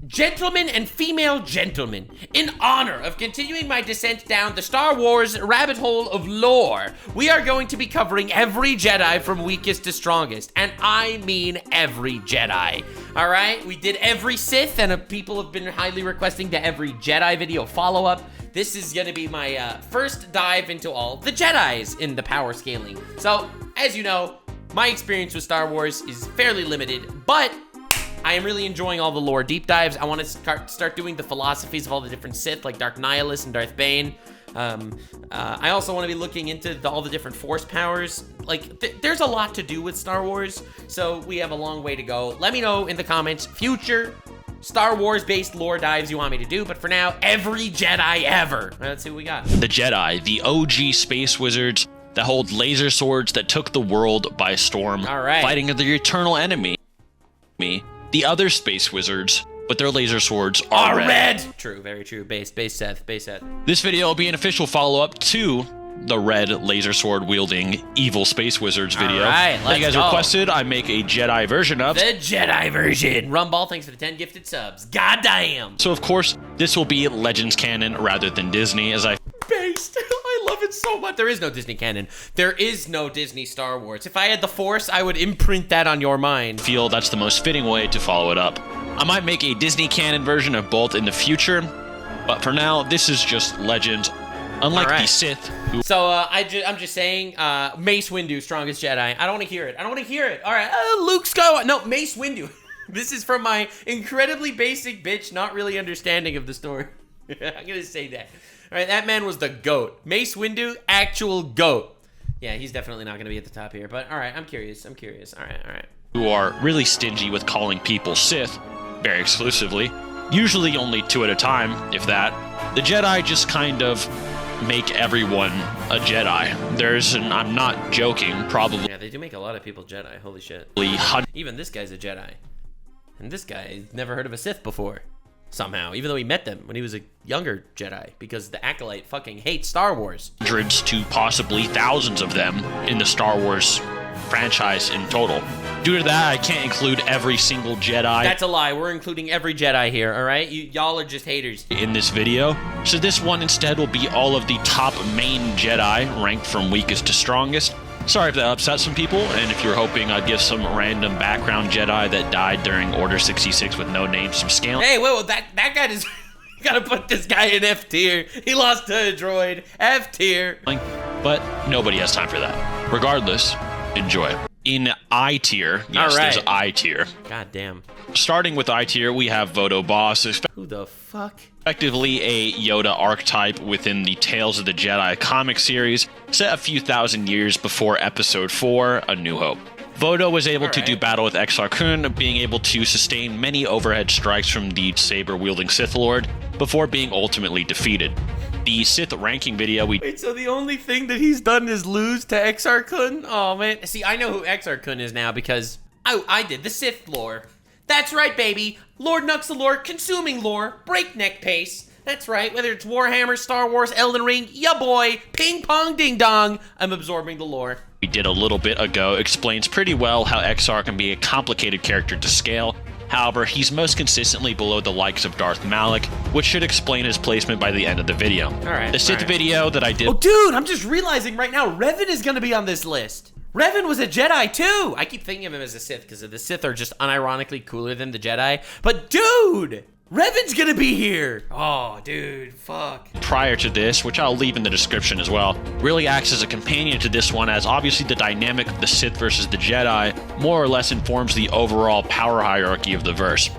Gentlemen and female gentlemen, in honor of continuing my descent down the Star Wars rabbit hole of lore, we are going to be covering every Jedi from weakest to strongest, and I mean every Jedi. All right, we did every Sith, and people have been highly requesting the every Jedi video follow-up. This is gonna be my first dive into all the Jedis in the power scaling. So, as you know, my experience with Star Wars is fairly limited, but I am really enjoying all the lore deep dives. I want to start doing the philosophies of all the different Sith, like Dark Nihilus and Darth Bane. I also want to be looking into all the different Force powers. Like, there's a lot to do with Star Wars, so we have a long way to go. Let me know in the comments future Star Wars-based lore dives you want me to do, but for now, every Jedi ever. Let's see what we got. The Jedi, the OG space wizards that hold laser swords that took the world by storm, All right. fighting the eternal enemy. The other space wizards, but their laser swords are red. True, very true. Base Seth. This video will be an official follow-up to the red laser sword wielding evil space wizards video right, that you guys requested. I make a Jedi version of. The Jedi version. Rumball, thanks for the 10 gifted subs. Goddamn. So of course, this will be Legends canon rather than Disney, as I Based. I love it so much. There is no Disney canon. There is no Disney Star Wars. If I had the Force, I would imprint that on your mind. feel that's the most fitting way to follow it up. I might make a Disney canon version of both in the future, but for now, this is just Legends. Unlike the Sith, who So I'm just saying, Mace Windu, strongest Jedi. I don't want to hear it. All right, Luke Skywalker. No, Mace Windu. This is from my incredibly basic bitch, not really understanding of the story. I'm gonna say that. All right, that man was the GOAT. Mace Windu, actual GOAT. Yeah, he's definitely not gonna be at the top here, but all right, I'm curious. All right. who are really stingy with calling people Sith, very exclusively, usually only 2 at a time, if that. The Jedi just kind of make everyone a Jedi. I'm not joking, probably. Yeah, they do make a lot of people Jedi, holy shit. 100 Even this guy's a Jedi. And this guy never heard of a Sith before. Somehow, even though he met them when he was a younger Jedi, because the Acolyte fucking hates Star Wars. hundreds to possibly thousands of them in the Star Wars franchise in total. Due to that, I can't include every single Jedi That's a lie. We're including every Jedi here, all right? Y'all are just haters. in this video. So this one instead will be all of the top main Jedi, ranked from weakest to strongest. Sorry if that upset some people, and if you're hoping I'd give some random background Jedi that died during Order 66 with no name some scaling. Hey, whoa, that guy is... You gotta put this guy in F tier. He lost to a droid. F tier. But nobody has time for that. Regardless, enjoy. In I tier, yes, All right. there's I tier. God damn. Starting with I tier, we have Vodo Boss, Who the fuck? effectively a Yoda archetype within the Tales of the Jedi comic series, set a few thousand years before Episode 4, A New Hope. Vodo was able to do battle with Exar Kun, being able to sustain many overhead strikes from the saber-wielding Sith Lord, before being ultimately defeated. The Sith ranking video we Wait, so the only thing that he's done is lose to Exar Kun? Oh, man. See, I know who Exar Kun is now because I did the Sith lore. That's right, baby. Lord Nuxanor, consuming lore, breakneck pace. That's right, whether it's Warhammer, Star Wars, Elden Ring, ya boy, ping pong ding dong, I'm absorbing the lore. did a little bit ago explains pretty well how Exar can be a complicated character to scale. However, he's most consistently below the likes of Darth Malak, which should explain his placement by the end of the video. Alright, the Sith video that I did... Oh, dude, I'm just realizing right now, Revan is gonna be on this list. Revan was a Jedi, too! I keep thinking of him as a Sith, because the Sith are just unironically cooler than the Jedi. But, dude! Revan's gonna be here! Oh, dude, fuck. prior to this, which I'll leave in the description as well, really acts as a companion to this one, as obviously the dynamic of the Sith versus the Jedi more or less informs the overall power hierarchy of the verse.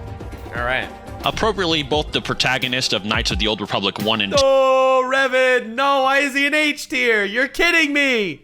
Alright. Appropriately, both the protagonist of Knights of the Old Republic 1 and 2 Oh, Revan! No, why is he in H tier? You're kidding me!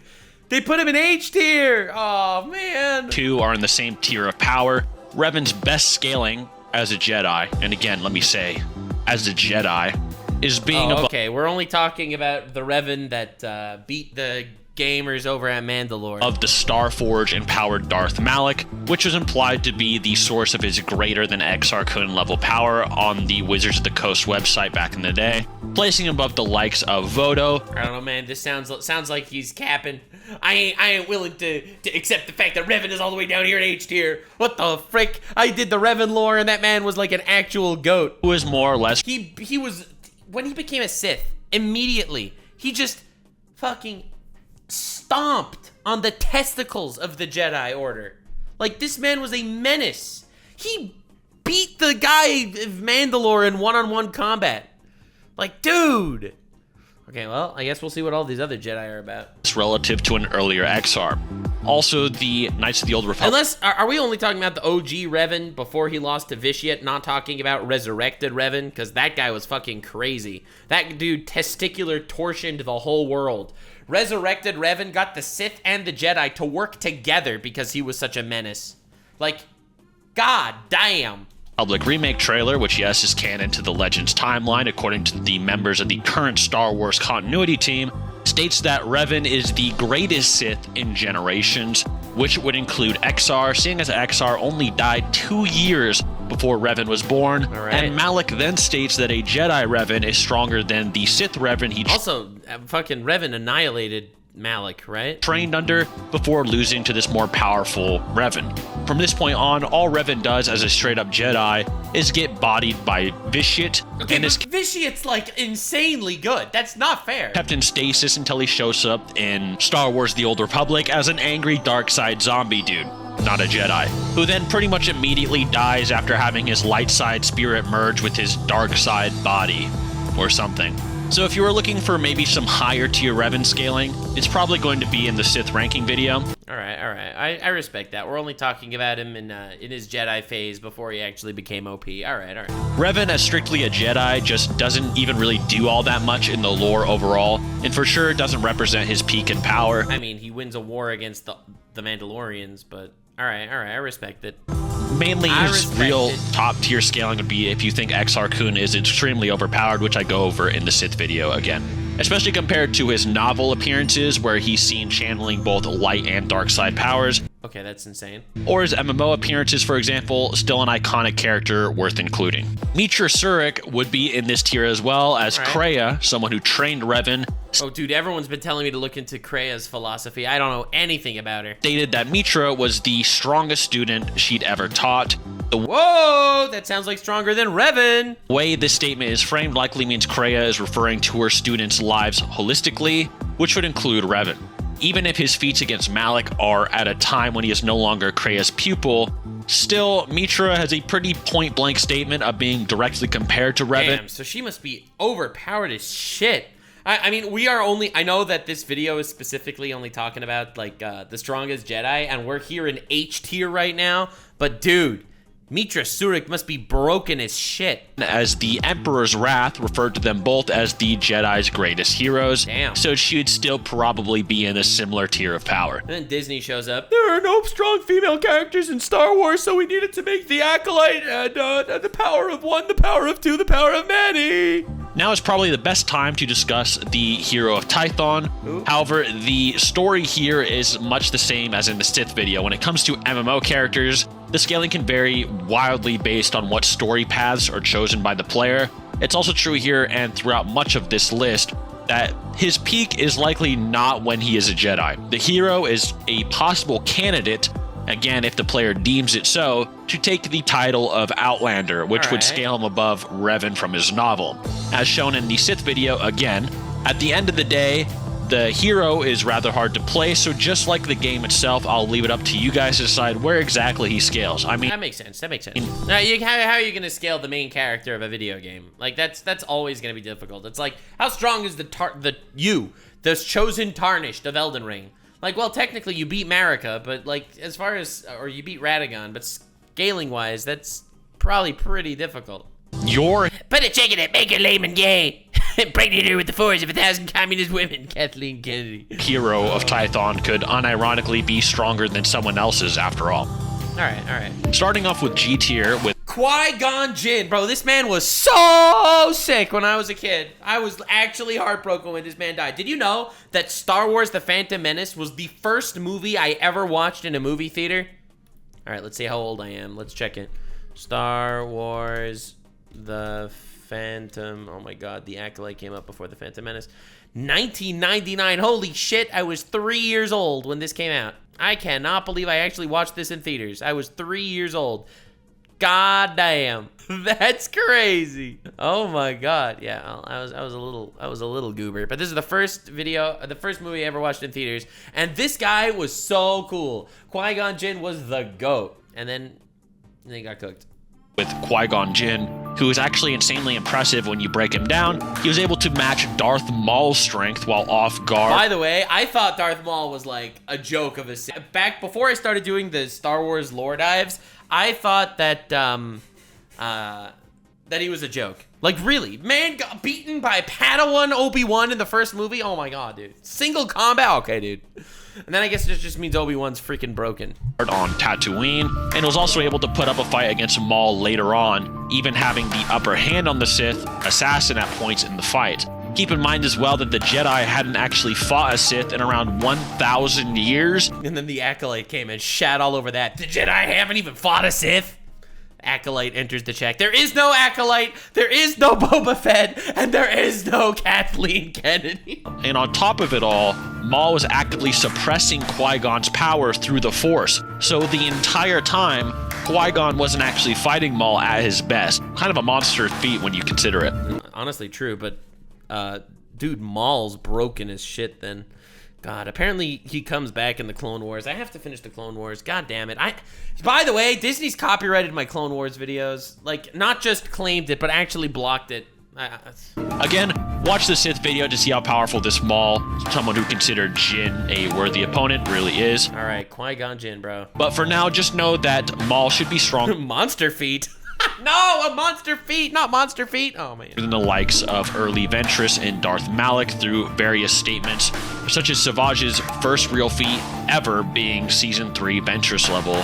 They put him in H tier! Oh, man! are in the same tier of power. Revan's best scaling as a Jedi, and again, let me say, as a Jedi, is being above... Okay, we're only talking about the Revan that beat the gamers over at Mandalore. Of the Starforge empowered Darth Malak, which was implied to be the source of his greater than Exar Kun level power on the Wizards of the Coast website back in the day, placing him above the likes of Vodo. I don't know, man. This sounds like he's capping. I ain't willing to accept the fact that Revan is all the way down here in H tier. What the frick? I did the Revan lore, and that man was like an actual goat. Who is more or less. He was, when he became a Sith, immediately he just fucking stomped on the testicles of the Jedi Order. Like, this man was a menace. He beat the guy of Mandalore in one-on-one combat. Like, dude. Okay, well, I guess we'll see what all these other Jedi are about. Relative to an earlier Exar. Also, the Knights of the Old Republic. Unless, are we only talking about the OG Revan before he lost to Vitiate, not talking about resurrected Revan? Because that guy was fucking crazy. That dude testicular torsioned the whole world. Resurrected Revan got the Sith and the Jedi to work together because he was such a menace. Like, god damn. Public remake trailer, which yes is canon to the Legends timeline according to the members of the current Star Wars continuity team, states that Revan is the greatest Sith in generations, which would include Exar, seeing as Exar only died 2 years before Revan was born. Right. And Malak then states that a Jedi Revan is stronger than the Sith Revan he also fucking Revan annihilated Malak, right? trained under before losing to this more powerful Revan. From this point on, all Revan does as a straight up Jedi is get bodied by Vitiate, Okay, and but is Vitiate's like insanely good. That's not fair. kept in stasis until he shows up in Star Wars The Old Republic as an angry dark side zombie dude, not a Jedi, who then pretty much immediately dies after having his light side spirit merge with his dark side body, or something. So if you were looking for maybe some higher tier Revan scaling, it's probably going to be in the Sith ranking video. All right. I respect that. We're only talking about him in his Jedi phase before he actually became OP. All right. Revan, as strictly a Jedi, just doesn't even really do all that much in the lore overall, and for sure doesn't represent his peak in power. I mean, he wins a war against the Mandalorians, but all right. I respect it. Mainly his real top tier scaling would be if you think Exar Kun is extremely overpowered, which I go over in the Sith video again. Especially compared to his novel appearances where he's seen channeling both light and dark side powers. Okay, that's insane. Or his MMO appearances, for example, still an iconic character worth including. Mitra Surik would be in this tier as well as Kreia, someone who trained Revan. Oh, dude, everyone's been telling me to look into Kreia's philosophy. I don't know anything about her. Stated that Mitra was the strongest student she'd ever taught. Whoa, that sounds like stronger than Revan. The way this statement is framed likely means Kreia is referring to her students' lives holistically, which would include Revan. Even if his feats against Malak are at a time when he is no longer Kreia's pupil, still, Mitra has a pretty point-blank statement of being directly compared to Revan. Damn, so she must be overpowered as shit. I mean, I know that this video is specifically only talking about, like, the strongest Jedi, and we're here in H tier right now, but dude, Mitra Surik must be broken as shit. As the Emperor's Wrath referred to them both as the Jedi's greatest heroes. Damn. So she'd still probably be in a similar tier of power. And then Disney shows up. There are no strong female characters in Star Wars, so we needed to make the Acolyte and the power of one, the power of two, the power of many. Now is probably the best time to discuss the hero of Tython. Ooh. However, the story here is much the same as in the Sith video. When it comes to MMO characters, the scaling can vary wildly based on what story paths are chosen by the player. It's also true here and throughout much of this list that his peak is likely not when he is a Jedi. The hero is a possible candidate, again if the player deems it so, to take the title of Outlander, which would scale him above Revan from his novel. As shown in the Sith video again, at the end of the day, the hero is rather hard to play, so just like the game itself, I'll leave it up to you guys to decide where exactly he scales. I mean, that makes sense. Now, how are you going to scale the main character of a video game? Like, that's always going to be difficult. It's like, how strong is the chosen tarnished of Elden Ring? Like, well, technically you beat Marika, but like, as far as, or you beat Radagon, but scaling-wise, that's probably pretty difficult. Put a chick in it, make her lame and gay. Impregnate her with the force of 1,000 communist women. Kathleen Kennedy. Hero of Tython could unironically be stronger than someone else's after all. All right. Starting off with G tier with Qui-Gon Jinn. Bro, this man was so sick when I was a kid. I was actually heartbroken when this man died. Did you know that Star Wars The Phantom Menace was the first movie I ever watched in a movie theater? All right, let's see how old I am. Let's check it. Star Wars The Phantom. Oh my God, The Acolyte came up before The Phantom Menace. 1999. Holy shit, I was 3 years old when this came out. I cannot believe I actually watched this in theaters. I was 3 years old. God damn, that's crazy. Oh my God, yeah, I was a little goober, but this is the first movie I ever watched in theaters, and this guy was so cool. Qui-Gon Jinn was the GOAT, and then he got cooked. With Qui-Gon Jinn, who is actually insanely impressive when you break him down. He was able to match Darth Maul's strength while off guard. By the way, I thought Darth Maul was like a joke of a Sith. Back before I started doing the Star Wars lore dives, I thought that that he was a joke. Like, really, man got beaten by Padawan Obi-Wan in the first movie. Oh my God, dude. Single combat, okay, dude. And then I guess it just means Obi-Wan's freaking broken. On Tatooine, and was also able to put up a fight against Maul later on, even having the upper hand on the Sith assassin at points in the fight. Keep in mind as well that the Jedi hadn't actually fought a Sith in around 1,000 years. And then the Acolyte came and shat all over that. The Jedi haven't even fought a Sith. Acolyte enters the check. There is no Acolyte, there is no Boba Fett, and there is no Kathleen Kennedy. And on top of it all, Maul was actively suppressing Qui-Gon's power through the Force. So the entire time, Qui-Gon wasn't actually fighting Maul at his best. Kind of a monster feat when you consider it. Honestly, true, but dude, Maul's broken as shit then. God, apparently he comes back in the Clone Wars. I have to finish the Clone Wars. God damn it. By the way, Disney's copyrighted my Clone Wars videos. Like, not just claimed it, but actually blocked it. Again, watch the Sith video to see how powerful this Maul, someone who considered Jinn a worthy opponent, really is. All right, Qui-Gon Jinn, bro. But for now, just know that Maul should be strong. Monster feet. No, a monster feet, not monster feet. Oh, man. Than the likes of early Ventress and Darth Malak through various statements, such as Savage's first real feat ever being Season 3 Ventress level,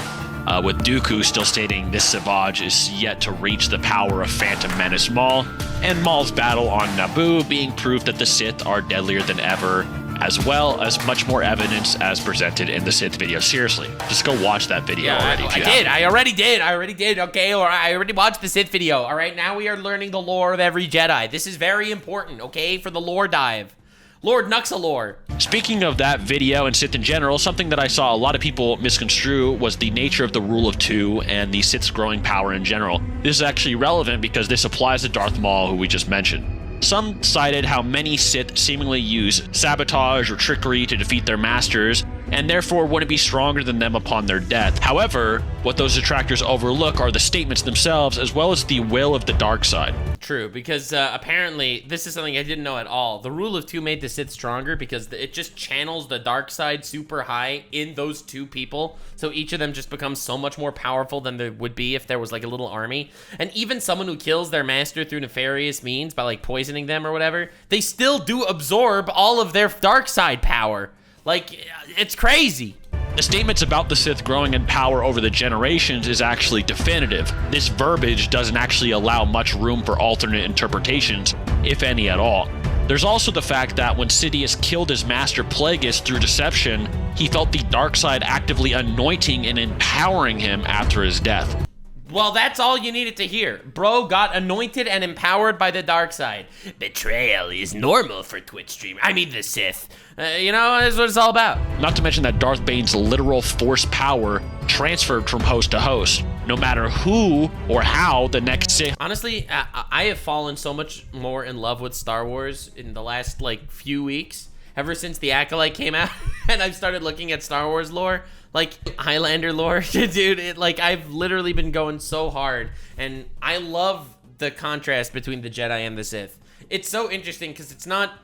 with Dooku still stating this Savage is yet to reach the power of Phantom Menace Maul, and Maul's battle on Naboo being proof that the Sith are deadlier than ever, as well as much more evidence as presented in the Sith video. Seriously, just go watch that video already. I already did, okay? Or I already watched the Sith video, all right? Now we are learning the lore of every Jedi. This is very important, okay, for the lore dive. Lord Nuxanor. Speaking of that video and Sith in general, something that I saw a lot of people misconstrue was the nature of the Rule of Two and the Sith's growing power in general. This is actually relevant because this applies to Darth Maul, who we just mentioned. Some cited how many Sith seemingly use sabotage or trickery to defeat their masters, and therefore wouldn't be stronger than them upon their death. However, what those detractors overlook are the statements themselves, as well as the will of the dark side. True, because apparently, this is something I didn't know at all. The Rule of Two made the Sith stronger because it just channels the dark side super high in those two people, so each of them just becomes so much more powerful than they would be if there was like a little army. And even someone who kills their master through nefarious means, by like poisoning them or whatever, they still do absorb all of their dark side power. Like, it's crazy. The statements about the Sith growing in power over the generations is actually definitive. This verbiage doesn't actually allow much room for alternate interpretations, if any at all. There's also the fact that when Sidious killed his master Plagueis through deception, he felt the dark side actively anointing and empowering him after his death. Well, that's all you needed to hear. Bro got anointed and empowered by the dark side. Betrayal is normal for Twitch streamers. I mean, the Sith. You know, that's what it's all about. Not to mention that Darth Bane's literal force power transferred from host to host, no matter who or how the next Sith. Honestly, I have fallen so much more in love with Star Wars in the last, like, few weeks. Ever since The Acolyte came out, and I've started looking at Star Wars lore, like Highlander lore, dude, I've literally been going so hard, and I love the contrast between the Jedi and the Sith. It's so interesting because it's not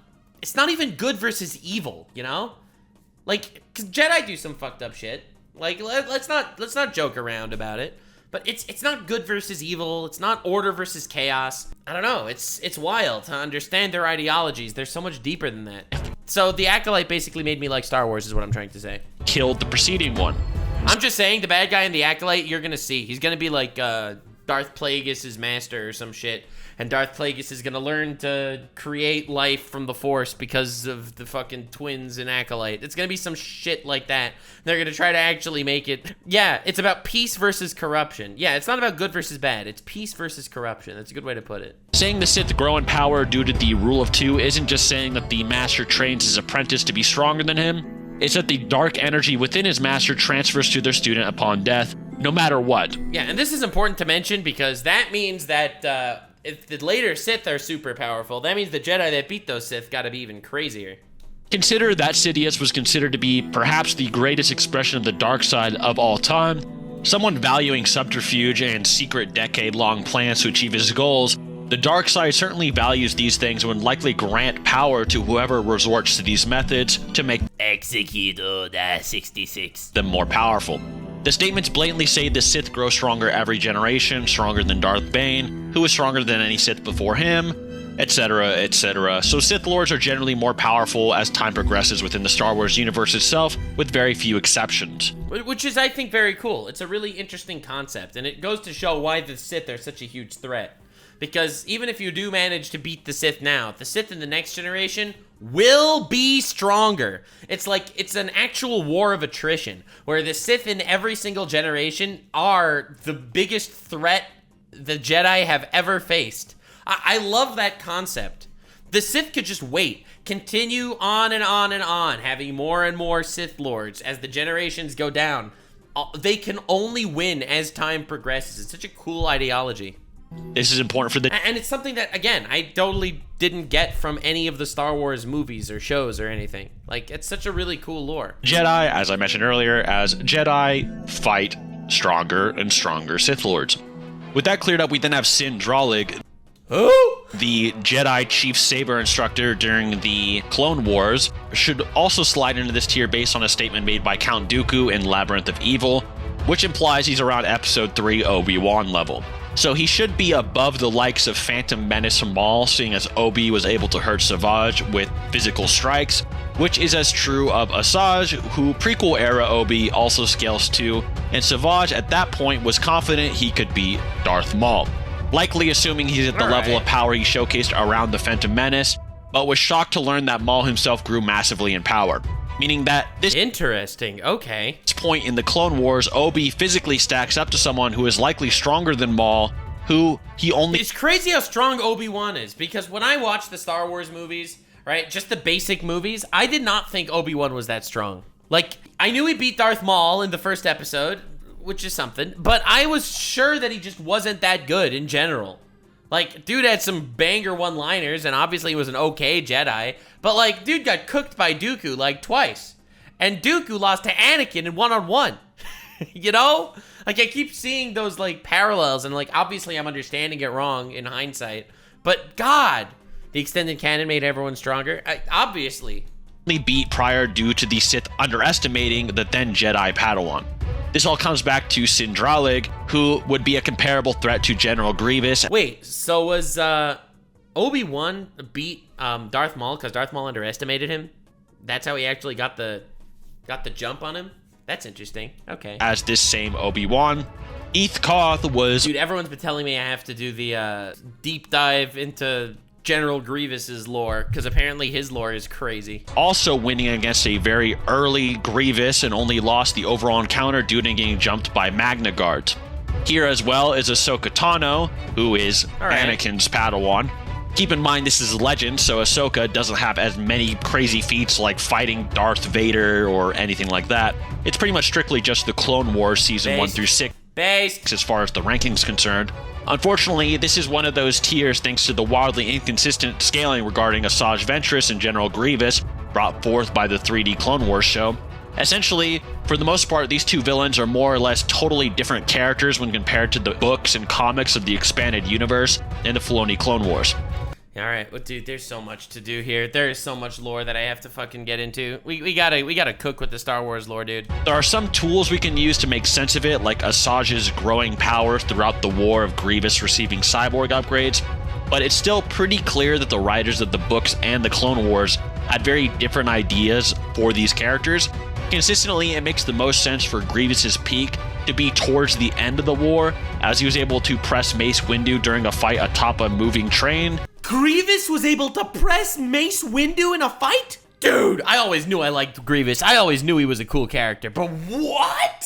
even good versus evil, you know? Like, because Jedi do some fucked up shit. Like, let's not joke around about it. But it's not good versus evil. It's not order versus chaos. I don't know. It's wild to understand their ideologies. They're so much deeper than that. So the Acolyte basically made me like Star Wars is what I'm trying to say. Killed the preceding one. I'm just saying the bad guy in the Acolyte, you're going to see. He's going to be like Darth Plagueis' master or some shit, and Darth Plagueis is gonna learn to create life from the Force because of the fucking twins in Acolyte. It's gonna be some shit like that. They're gonna try to actually make it. Yeah, it's about peace versus corruption. Yeah, it's not about good versus bad. It's peace versus corruption. That's a good way to put it. Saying the Sith grow in power due to the rule of two isn't just saying that the master trains his apprentice to be stronger than him. It's that the dark energy within his master transfers to their student upon death, no matter what. Yeah, and this is important to mention because that means that if the later Sith are super powerful, that means the Jedi that beat those Sith gotta be even crazier. Consider that Sidious was considered to be perhaps the greatest expression of the dark side of all time. Someone valuing subterfuge and secret decade-long plans to achieve his goals, the dark side certainly values these things and would likely grant power to whoever resorts to these methods to make Execute Order 66. them more powerful. The statements blatantly say the Sith grow stronger every generation, stronger than Darth Bane, who was stronger than any Sith before him, etc., etc. So Sith Lords are generally more powerful as time progresses within the Star Wars universe itself, with very few exceptions. Which is, I think, very cool. It's a really interesting concept, and it goes to show why the Sith are such a huge threat. Because even if you do manage to beat the Sith now, the Sith in the next generation will be stronger. It's like, it's an actual war of attrition, where the Sith in every single generation are the biggest threat the Jedi have ever faced. I love that concept. The Sith could just wait, continue on and on and on, having more and more Sith Lords as the generations go down. They can only win as time progresses. It's such a cool ideology. This is important for the... And it's something that, again, I totally didn't get from any of the Star Wars movies or shows or anything. Like, it's such a really cool lore. Jedi, as I mentioned earlier, as Jedi fight stronger and stronger Sith Lords. With that cleared up, we then have Sin Dralig, the Jedi Chief Saber instructor during the Clone Wars, should also slide into this tier based on a statement made by Count Dooku in Labyrinth of Evil, which implies he's around Episode 3 Obi-Wan level. So he should be above the likes of Phantom Menace from Maul, seeing as Obi was able to hurt Savage with physical strikes, which is as true of Asajj, who prequel era Obi also scales to, and Savage at that point was confident he could beat Darth Maul, likely assuming he's at the level of power he showcased around the Phantom Menace, but was shocked to learn that Maul himself grew massively in power. Meaning that this Interesting, okay. point in the Clone Wars, Obi physically stacks up to someone who is likely stronger than Maul, who he only... It's crazy how strong Obi-Wan is, because when I watched the Star Wars movies, right, just the basic movies, I did not think Obi-Wan was that strong. Like, I knew he beat Darth Maul in the first episode, which is something, but I was sure that he just wasn't that good in general. Like, dude had some banger one-liners, and obviously was an okay Jedi, but, like, dude got cooked by Dooku, like, twice. And Dooku lost to Anakin in one-on-one. You know? Like, I keep seeing those, like, parallels, and, like, obviously I'm understanding it wrong in hindsight. But, God, the extended canon made everyone stronger. Obviously. beat prior due to the Sith underestimating the then Jedi Padawan. This all comes back to Sin Dralig, who would be a comparable threat to General Grievous. Wait, so was Obi-Wan beat Darth Maul because Darth Maul underestimated him? That's how he actually got the jump on him? That's interesting. Okay. As this same Obi-Wan, Eth Koth was... Dude, everyone's been telling me I have to do the deep dive into General Grievous's lore, because apparently his lore is crazy. Also winning against a very early Grievous and only lost the overall encounter due to getting jumped by Magna Guards. Here as well is Ahsoka Tano, who is Anakin's Padawan. Keep in mind this is Legend, so Ahsoka doesn't have as many crazy feats like fighting Darth Vader or anything like that. It's pretty much strictly just the Clone Wars Season 1 through 6 as far as the ranking's concerned. Unfortunately, this is one of those tiers thanks to the wildly inconsistent scaling regarding Asajj Ventress and General Grievous brought forth by the 3D Clone Wars show. Essentially, for the most part, these two villains are more or less totally different characters when compared to the books and comics of the expanded universe and the Filoni Clone Wars. Alright, well, dude, there's so much to do here. There is so much lore that I have to fucking get into. We gotta cook with the Star Wars lore, dude. There are some tools we can use to make sense of it, like Asajj's growing power throughout the war of Grievous receiving cyborg upgrades, but it's still pretty clear that the writers of the books and the Clone Wars had very different ideas for these characters. Consistently, it makes the most sense for Grievous's peak to be towards the end of the war, as he was able to press Mace Windu during a fight atop a moving train. Grievous was able to press Mace Windu in a fight? Dude, I always knew I liked Grievous. I always knew he was a cool character. But what?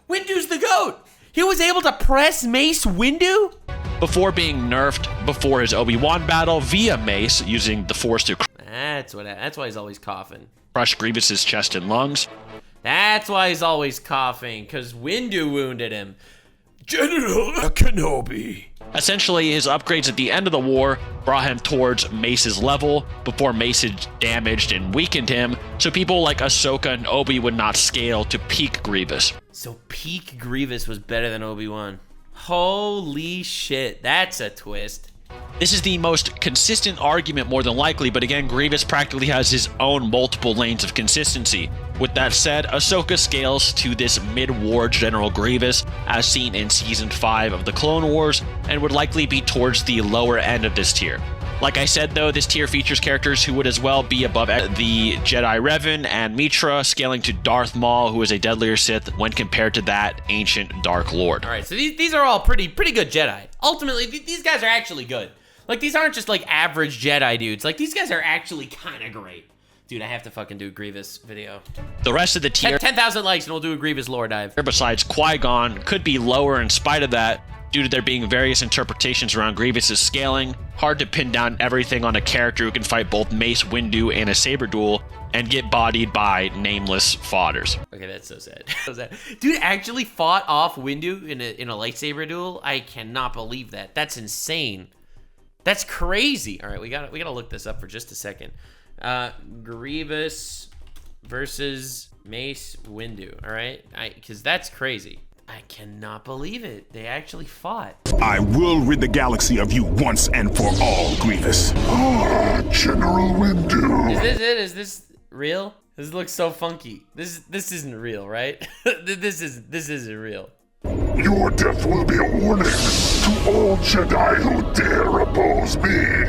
Windu's the GOAT. He was able to press Mace Windu? Before being nerfed before his Obi-Wan battle via Mace, using the Force to That's why he's always coughing. crush Grievous's chest and lungs. That's why he's always coughing, because Windu wounded him. General Kenobi. Essentially, his upgrades at the end of the war brought him towards Mace's level before Mace had damaged and weakened him, so people like Ahsoka and Obi would not scale to peak Grievous. So peak Grievous was better than Obi-Wan. Holy shit, that's a twist. This is the most consistent argument more than likely, but again, Grievous practically has his own multiple lanes of consistency. With that said, Ahsoka scales to this mid-war General Grievous, as seen in Season 5 of the Clone Wars, and would likely be towards the lower end of this tier. Like I said though, this tier features characters who would as well be above the Jedi Revan and Mitra, scaling to Darth Maul, who is a deadlier Sith when compared to that ancient Dark Lord. All right, so these are all pretty good Jedi. Ultimately, these guys are actually good. Like, these aren't just like average Jedi dudes. Like, these guys are actually kind of great. Dude, I have to fucking do a Grievous video. The rest of the tier, 10,000 likes and we'll do a Grievous lore dive. besides Qui-Gon, could be lower in spite of that, due to there being various interpretations around Grievous's scaling. Hard to pin down everything on a character who can fight both Mace Windu and a saber duel, and get bodied by nameless fodders. Okay, that's so sad. So sad. Dude actually fought off Windu in a lightsaber duel? I cannot believe that. That's insane. That's crazy. All right, we gotta look this up for just a second. Grievous versus Mace Windu. All right, because that's crazy. I cannot believe it. They actually fought. I will rid the galaxy of you once and for all, Grievous. Ah, General Windu. Is this it? Is this real? This looks so funky. This isn't real, right? this isn't real. Your death will be a warning to all Jedi who dare oppose me.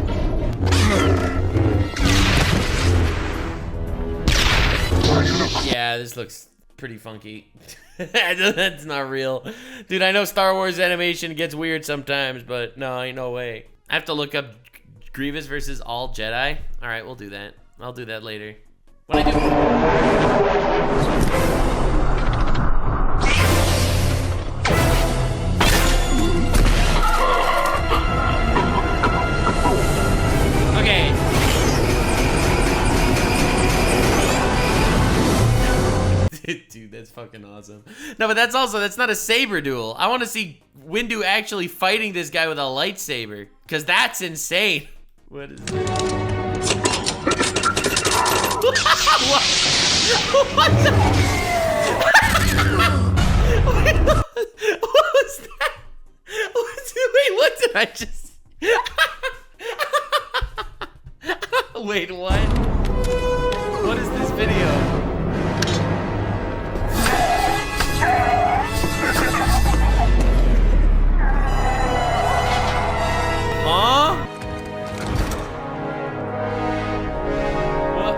Yeah, this looks pretty funky. That's not real. Dude, I know Star Wars animation gets weird sometimes, but no, ain't no way. I have to look up Grievous versus all Jedi. All right, we'll do that. I'll do that later. What I do? Okay. Dude, that's fucking awesome. No, but that's not a saber duel. I want to see Windu actually fighting this guy with a lightsaber, because that's insane. What is this? What? What the? What was that? Wait, what did I just... Wait, what? What is this video? Huh? What?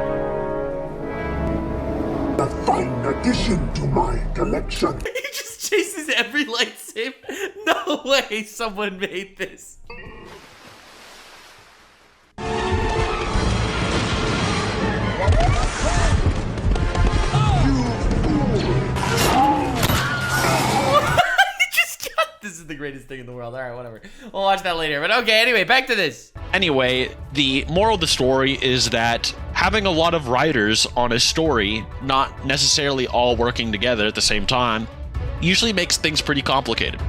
A fine addition to my collection. He just chases every lightsaber? No way someone made this. This is the greatest thing in the world. All right, whatever. We'll watch that later. But okay, anyway, back to this. Anyway, the moral of the story is that having a lot of writers on a story, not necessarily all working together at the same time, usually makes things pretty complicated.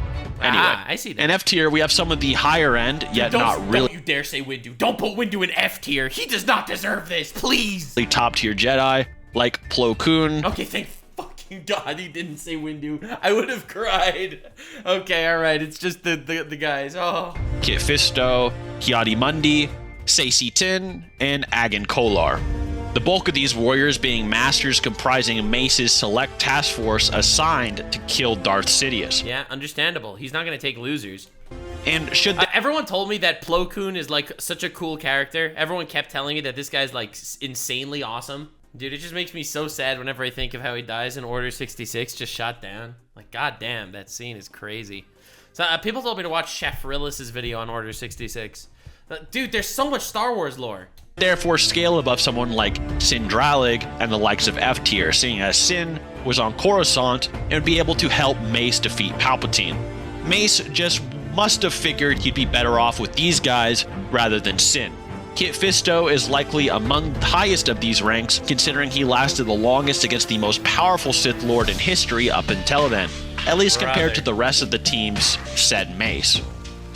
Anyway, I see that. in F tier, we have some of the higher end, yet not really Don't you dare say Windu. Don't put Windu in F tier. He does not deserve this, please. top tier Jedi, like Plo Koon. Okay, thank fucking God he didn't say Windu. I would have cried. Okay, all right. It's just the guys. Oh. Kit Fisto, Ki-Adi-Mundi, Saesee Tiin, and Agan Kolar. The bulk of these warriors being masters comprising Mace's select task force assigned to kill Darth Sidious. Yeah, understandable. He's not gonna take losers. And should everyone told me that Plo Koon is like such a cool character. Everyone kept telling me that this guy's like insanely awesome. Dude, it just makes me so sad whenever I think of how he dies in Order 66, just shot down. Like, goddamn, that scene is crazy. So, people told me to watch Chef Rillis's video on Order 66. Dude, there's so much Star Wars lore. Therefore, scale above someone like Sin Dralig and the likes of F tier, seeing as Sin was on Coruscant and would be able to help Mace defeat Palpatine. Mace just must have figured he'd be better off with these guys rather than Sin. Kit Fisto is likely among the highest of these ranks, considering he lasted the longest against the most powerful Sith Lord in history up until then, at least compared to the rest of the team's said Mace.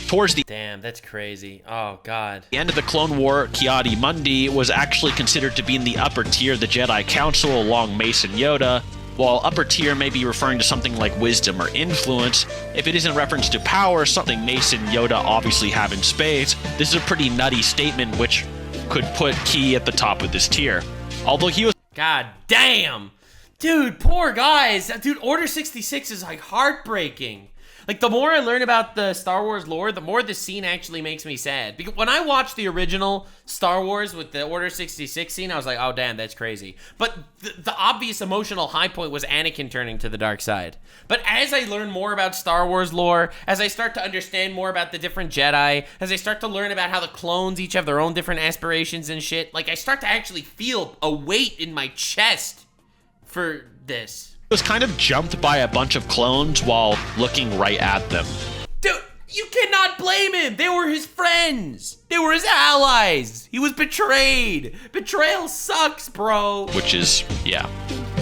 Towards the Damn, that's crazy. Oh, God. end of the Clone War, Ki-Adi-Mundi was actually considered to be in the upper tier of the Jedi Council along Mace and Yoda. While upper tier may be referring to something like wisdom or influence, if it is in reference to power, something Mace and Yoda obviously have in spades, this is a pretty nutty statement which could put Ki at the top of this tier. Although he was God damn. Dude, poor guys. Dude, Order 66 is like heartbreaking. Like, the more I learn about the Star Wars lore, the more this scene actually makes me sad. Because when I watched the original Star Wars with the Order 66 scene, I was like, oh, damn, that's crazy. But the obvious emotional high point was Anakin turning to the dark side. But as I learn more about Star Wars lore, as I start to understand more about the different Jedi, as I start to learn about how the clones each have their own different aspirations and shit, like, I start to actually feel a weight in my chest for this. was kind of jumped by a bunch of clones while looking right at them. Dude, you cannot blame him. They were his friends. They were his allies. He was betrayed. Betrayal sucks, bro. Which is, yeah.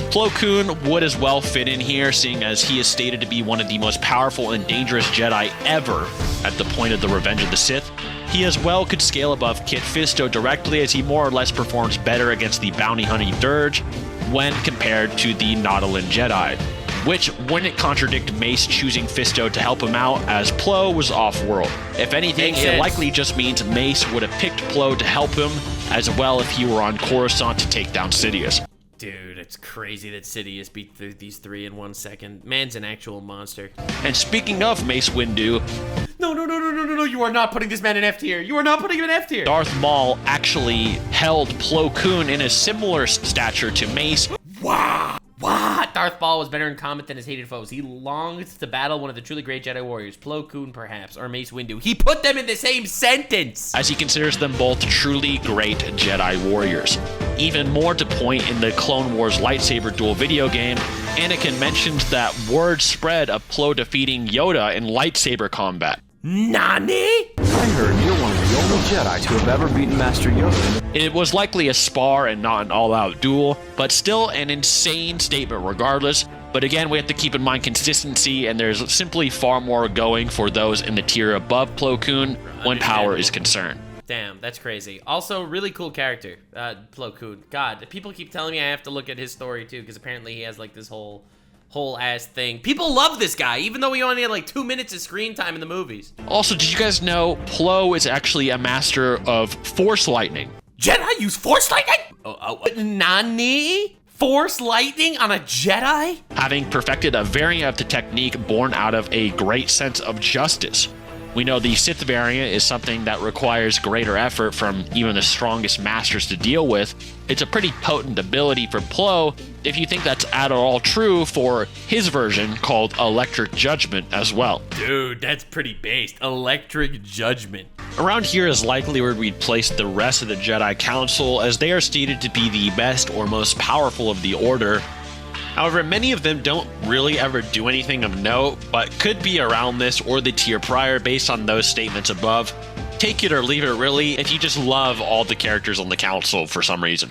Plo Koon would as well fit in here, seeing as he is stated to be one of the most powerful and dangerous Jedi ever at the point of the Revenge of the Sith. He as well could scale above Kit Fisto directly, as he more or less performs better against the bounty hunting Dirge when compared to the Nautolan Jedi, which wouldn't contradict Mace choosing Fisto to help him out, as Plo was off-world. If anything, it likely just means Mace would have picked Plo to help him as well if he were on Coruscant to take down Sidious. Dude, it's crazy that Sidious beat these three in 1 second. Man's an actual monster. And speaking of Mace Windu, No, you are not putting this man in F tier. You are not putting him in F tier. Darth Maul actually held Plo Koon in a similar stature to Mace. Wow. What? Darth Maul was better in combat than his hated foes. He longed to battle one of the truly great Jedi warriors, Plo Koon perhaps, or Mace Windu. He put them in the same sentence, as he considers them both truly great Jedi warriors. Even more to point, in the Clone Wars lightsaber duel video game, Anakin mentions that word spread of Plo defeating Yoda in lightsaber combat. Nani? I heard you're one of the only Jedi to have ever beaten Master Yoda. It was likely a spar and not an all-out duel, but still an insane statement regardless. But again, we have to keep in mind consistency, and there's simply far more going for those in the tier above Plo Koon when power is concerned. Damn, that's crazy. Also, really cool character, Plo Koon. God, people keep telling me I have to look at his story too, because apparently he has like this whole ass thing. People love this guy, even though he only had like 2 minutes of screen time in the movies. Also, did you guys know Plo is actually a master of Force Lightning? Jedi use Force Lightning? Nani? Force Lightning on a Jedi? Having perfected a variant of the technique born out of a great sense of justice. We know the Sith variant is something that requires greater effort from even the strongest masters to deal with. It's a pretty potent ability for Plo, if you think that's at all true for his version called Electric Judgment as well. Dude, that's pretty based. Electric Judgment. Around here is likely where we'd place the rest of the Jedi Council, as they are stated to be the best or most powerful of the Order. However, many of them don't really ever do anything of note, but could be around this or the tier prior based on those statements above. Take it or leave it, really, if you just love all the characters on the council for some reason.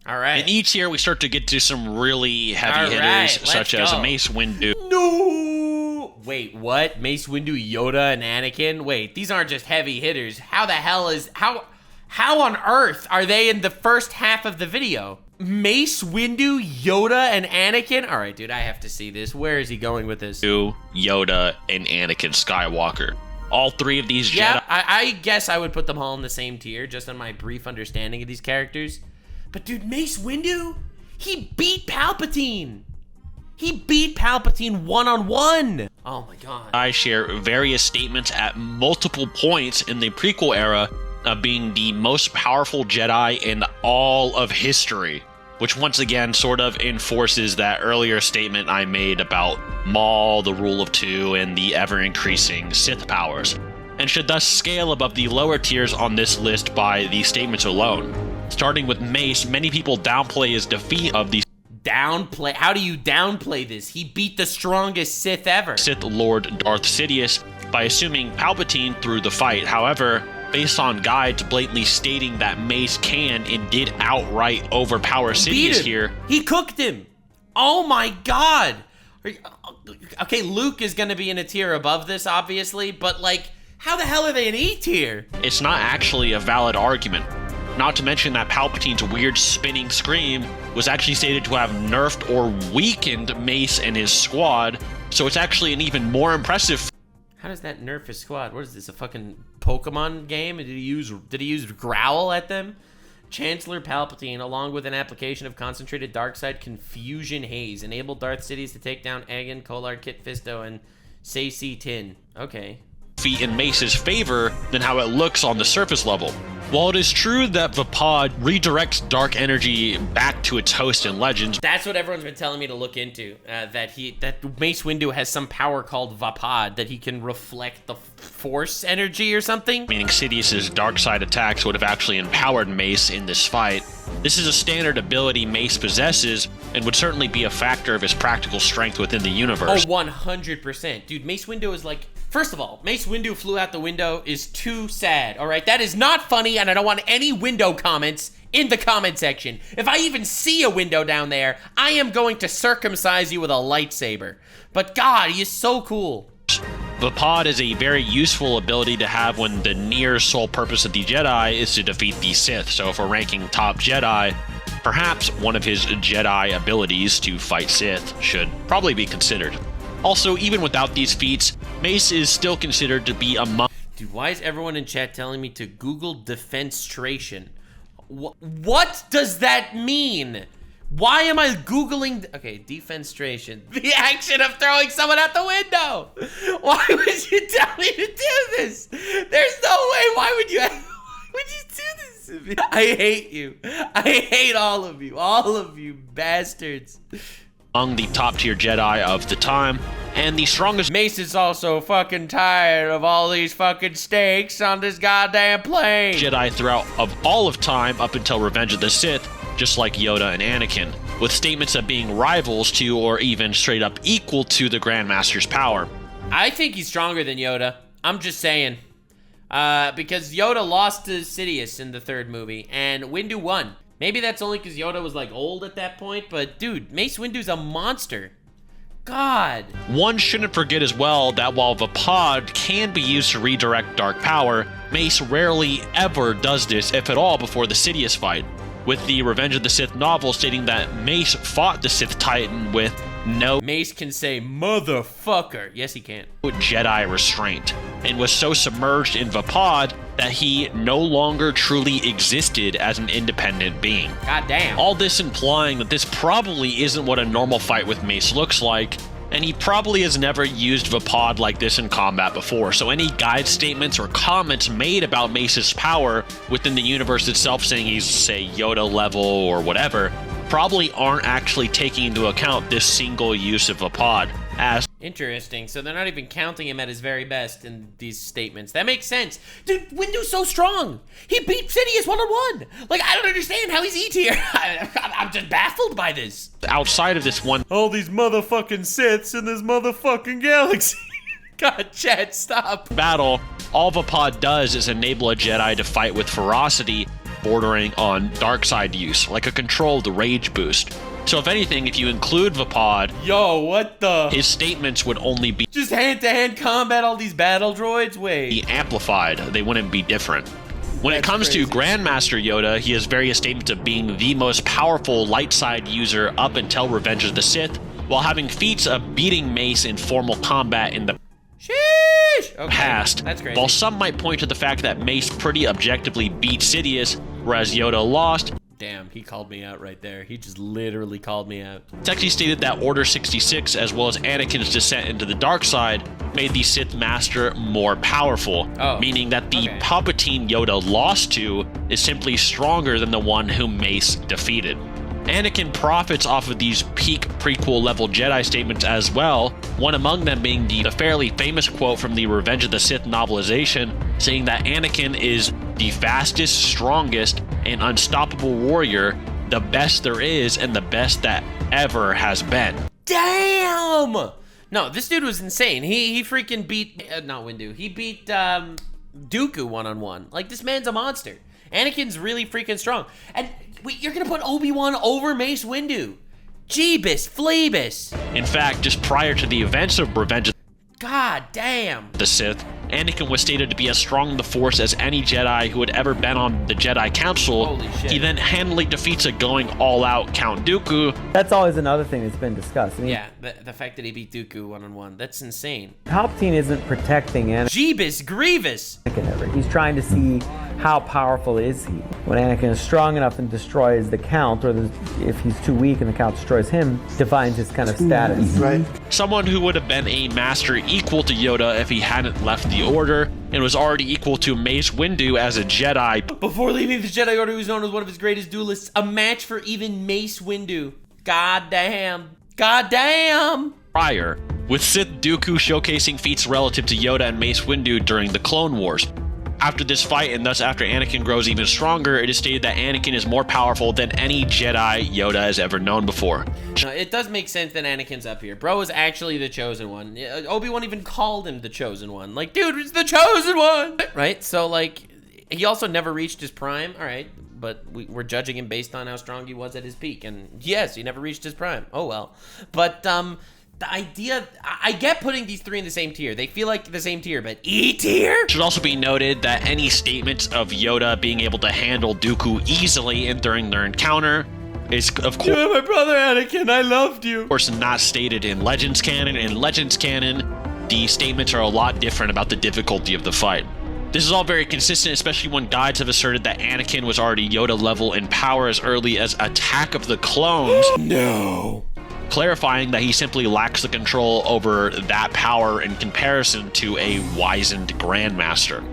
All right. In each tier, we start to get to some really heavy hitters, such as Mace Windu. No! Wait, what? Mace Windu, Yoda, and Anakin? Wait, these aren't just heavy hitters. How the hell is... How on earth are they in the first half of the video? Mace Windu, Yoda, and Anakin? All right, dude, I have to see this. Where is he going with this? Yoda, and Anakin Skywalker. All three of these Jedi... Yeah, I guess I would put them all in the same tier, just on my brief understanding of these characters. But dude, Mace Windu, he beat Palpatine. He beat Palpatine one-on-one. Oh my god. I share various statements at multiple points in the prequel era of being the most powerful Jedi in all of history. which once again sort of enforces that earlier statement I made about Maul, the Rule of Two, and the ever-increasing Sith powers, and should thus scale above the lower tiers on this list by these statements alone. Starting with Mace, many people downplay his defeat of the Downplay? How do you downplay this? He beat the strongest Sith ever. Sith Lord Darth Sidious by assuming Palpatine through the fight. However, based on guides blatantly stating that Mace can and did outright overpower Sidious here. He cooked him. Oh my god. Okay, Luke is gonna be in a tier above this, obviously, but like, how the hell are they in E tier? It's not actually a valid argument. Not to mention that Palpatine's weird spinning scream was actually stated to have nerfed or weakened Mace and his squad, so it's actually an even more impressive. How does that nerf his squad? What is this, a fucking Pokemon game? Did he use Growl at them? Chancellor Palpatine, along with an application of concentrated dark side confusion haze, enabled Darth Sidious to take down Aegon, Collard, Kit Fisto, and Saci Tin. Okay. Feet in Mace's favor than how it looks on the surface level. While it is true that Vapod redirects dark energy back to its host in Legends, that's what everyone's been telling me to look into. That Mace Windu has some power called Vapod that he can reflect the Force energy or something. Meaning Sidious's dark side attacks would have actually empowered Mace in this fight. This is a standard ability Mace possesses and would certainly be a factor of his practical strength within the universe. Oh, 100%. Dude, Mace Windu is like... First of all, Mace Windu flew out the window is too sad, all right? That is not funny, and I don't want any window comments in the comment section. If I even see a window down there, I am going to circumcise you with a lightsaber. But God, he is so cool. Vapod is a very useful ability to have when the near sole purpose of the Jedi is to defeat the Sith. So if we're ranking top Jedi, perhaps one of his Jedi abilities to fight Sith should probably be considered. Also, even without these feats, Mace is still considered to be among... Dude, why is everyone in chat telling me to Google defenstration? What does that mean? Why am I Googling... Okay, defenstration. The action of throwing someone out the window. Why would you tell me to do this? There's no way. Why would you do this to me? I hate you. I hate all of you. All of you bastards. Among the top tier Jedi of the time, and the strongest... Mace is also fucking tired of all these fucking stakes on this goddamn plane. Jedi throughout of all of time up until Revenge of the Sith, just like Yoda and Anakin, with statements of being rivals to or even straight up equal to the Grandmaster's power. I think he's stronger than Yoda. I'm just saying. Because Yoda lost to Sidious in the third movie, and Windu won. Maybe that's only because Yoda was like old at that point, but dude, Mace Windu's a monster. God. One shouldn't forget as well that while Vapod can be used to redirect dark power, Mace rarely ever does this, if at all, before the Sidious fight, with the Revenge of the Sith novel stating that Mace fought the Sith Titan with no... Mace can say motherfucker. Yes, he can. Jedi restraint, and was so submerged in Vapod that he no longer truly existed as an independent being. God damn. All this implying that this probably isn't what a normal fight with Mace looks like, and he probably has never used Vapod like this in combat before, so any guide statements or comments made about Mace's power within the universe itself saying he's, say, Yoda level or whatever, probably aren't actually taking into account this single use of Vapod as... Interesting. So they're not even counting him at his very best in these statements. That makes sense. Dude, Windu's so strong. He beat Sidious one-on-one. Like, I don't understand how he's E tier. I'm just baffled by this. Outside of this one... All these motherfucking Siths in this motherfucking galaxy. God, chat, stop. Battle, all Vapod does is enable a Jedi to fight with ferocity, bordering on dark side use, like a controlled rage boost. So if anything, if you include Vapod, yo, what the? His statements would only be just hand-to-hand combat all these battle droids? Wait. Be amplified. They wouldn't be different. When it comes crazy. to Grandmaster Yoda, he has various statements of being the most powerful light side user up until Revenge of the Sith, while having feats of beating Mace in formal combat in the past. That's crazy. While some might point to the fact that Mace pretty objectively beat Sidious, whereas Yoda lost. Damn, he called me out right there. He just literally called me out. It's actually stated that Order 66, as well as Anakin's descent into the dark side, made the Sith Master more powerful, meaning that the Palpatine Yoda lost to is simply stronger than the one whom Mace defeated. Anakin profits off of these peak prequel level Jedi statements as well, one among them being the fairly famous quote from the Revenge of the Sith novelization, saying that Anakin is the fastest, strongest, and unstoppable warrior, the best there is, and the best that ever has been. Damn! No, this dude was insane. He freaking beat, not Windu, he beat Dooku one-on-one. Like, this man's a monster. Anakin's really freaking strong. And wait, you're gonna put Obi-Wan over Mace Windu? Jeebus, Fleebus. In fact, just prior to the events of Revenge of God damn. the Sith, Anakin was stated to be as strong in the Force as any Jedi who had ever been on the Jedi Council. Holy shit. He then handily defeats a going all-out Count Dooku. That's always another thing that's been discussed. I mean, Yeah, the fact that he beat Dooku one-on-one, that's insane. Palpatine isn't protecting Jeebus, Grievous. Anakin ever. He's trying to see how powerful is he. When Anakin is strong enough and destroys the Count, or if he's too weak and the Count destroys him, defines his kind of status. Right. Someone who would have been a master equal to Yoda if he hadn't left the Order, and was already equal to Mace Windu as a Jedi. Before leaving the Jedi Order, he was known as one of his greatest duelists, a match for even Mace Windu. God damn. God damn. Prior, with Sith Dooku showcasing feats relative to Yoda and Mace Windu during the Clone Wars. After this fight, and thus after Anakin grows even stronger, it is stated that Anakin is more powerful than any Jedi Yoda has ever known before. No, it does make sense that Anakin's up here. Bro is actually the chosen one. Obi-Wan even called him the chosen one. Like, dude, it's the chosen one! Right? So, like, he also never reached his prime. All right, but we're judging him based on how strong he was at his peak. And yes, he never reached his prime. Oh, well. But, the idea, I get putting these three in the same tier. They feel like the same tier, but E tier? It should also be noted that any statements of Yoda being able to handle Dooku easily and during their encounter is, of course, You're my brother, Anakin. I loved you. of course, not stated in Legends canon. In Legends canon, the statements are a lot different about the difficulty of the fight. This is all very consistent, especially when guides have asserted that Anakin was already Yoda level in power as early as Attack of the Clones. No. Clarifying that he simply lacks the control over that power in comparison to a wizened Grandmaster.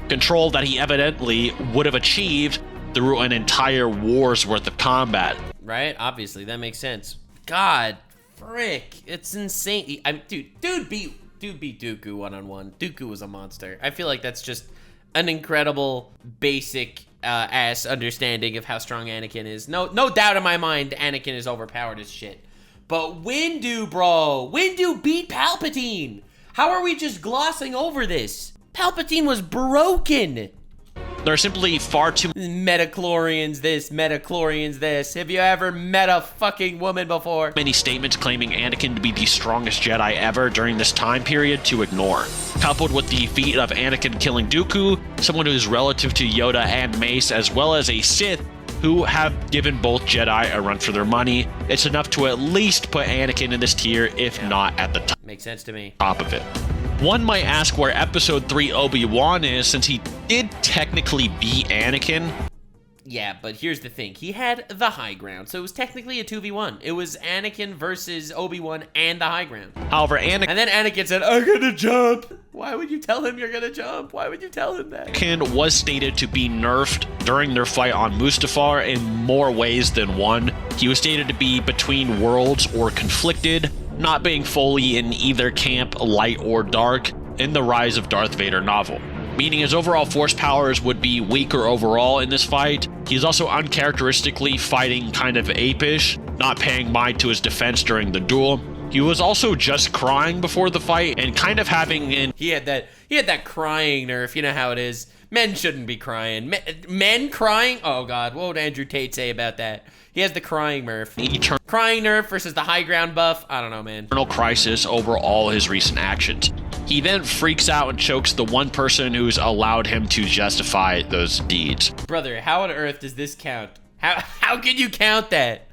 Control that he evidently would have achieved through an entire war's worth of combat. Right? Obviously, that makes sense. God, frick. It's insane. Dude beat Dooku one-on-one. Dooku was a monster. I feel like that's just an incredible, basic ass understanding of how strong Anakin is. No doubt in my mind, Anakin is overpowered as shit. But Windu, bro. Windu beat Palpatine. How are we just glossing over this? Palpatine was broken. There are simply far too Metachlorians this, metachlorians this. Have you ever met a fucking woman before? many statements claiming Anakin to be the strongest Jedi ever during this time period to ignore. Coupled with the feat of Anakin killing Dooku, someone who is relative to Yoda and Mace, as well as a Sith who have given both Jedi a run for their money, it's enough to at least put Anakin in this tier, if not at the Makes sense to me. top of it. One might ask where Episode 3 Obi-Wan is, since he did technically beat Anakin. Yeah, but here's the thing. He had the high ground, so it was technically a 2v1. It was Anakin versus Obi-Wan and the high ground. However, Anakin And then Anakin said, I'm gonna jump. Why would you tell him you're gonna jump? Why would you tell him that? was stated to be nerfed during their fight on Mustafar in more ways than one. He was stated to be between worlds or conflicted, not being fully in either camp, light or dark, in the Rise of Darth Vader novel. Meaning his overall force powers would be weaker overall in this fight. He's also uncharacteristically fighting kind of apish, not paying mind to his defense during the duel. He was also just crying before the fight and kind of having an He had that crying nerf. You know how it is. Men shouldn't be crying. Men crying? Oh God, what would Andrew Tate say about that? He has the crying nerf. eternal Crying nerf versus the high ground buff. I don't know, man. crisis over all his recent actions. He then freaks out and chokes the one person who's allowed him to justify those deeds. Brother, how on earth does this count? How can you count that?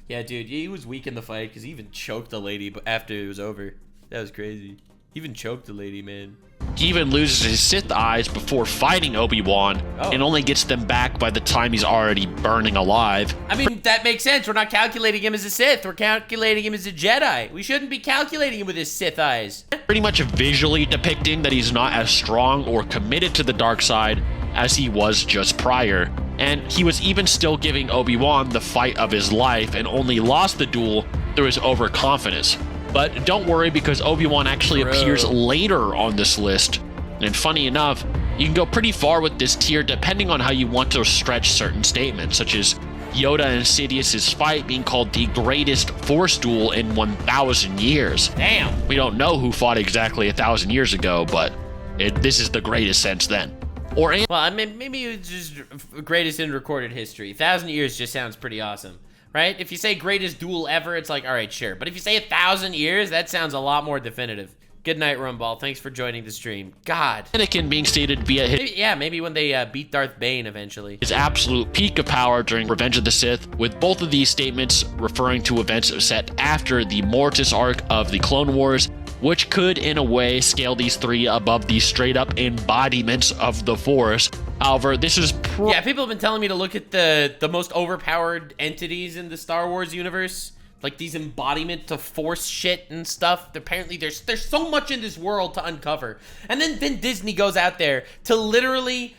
Yeah, dude, he was weak in the fight because he even choked the lady after it was over. That was crazy. He even choked the lady, man. He even loses his Sith eyes before fighting Obi-Wan, Oh. and only gets them back by the time he's already burning alive. I mean, that makes sense. We're not calculating him as a Sith. We're calculating him as a Jedi. We shouldn't be calculating him with his Sith eyes. Pretty much visually depicting that he's not as strong or committed to the dark side as he was just prior. and he was even still giving Obi-Wan the fight of his life and only lost the duel through his overconfidence. But don't worry, because Obi-Wan actually appears later on this list. And funny enough, you can go pretty far with this tier depending on how you want to stretch certain statements, such as Yoda and Sidious's fight being called the greatest Force duel in 1,000 years. Damn. We don't know who fought exactly 1,000 years ago, but this is the greatest since then. Or well, I mean, maybe it's just greatest in recorded history. 1,000 years just sounds pretty awesome. Right? If you say greatest duel ever, it's like, all right, sure. But if you say 1,000 years, that sounds a lot more definitive. Good night, Rumball. Thanks for joining the stream. God. Anakin being stated via his... Maybe when they beat Darth Bane eventually. His absolute peak of power during Revenge of the Sith, with both of these statements referring to events set after the Mortis arc of the Clone Wars, which could, in a way, scale these three above the straight-up embodiments of the Force. However, this is... Yeah, people have been telling me to look at the most overpowered entities in the Star Wars universe. Like these embodiment of Force shit and stuff. Apparently, there's so much in this world to uncover. And then Disney goes out there to literally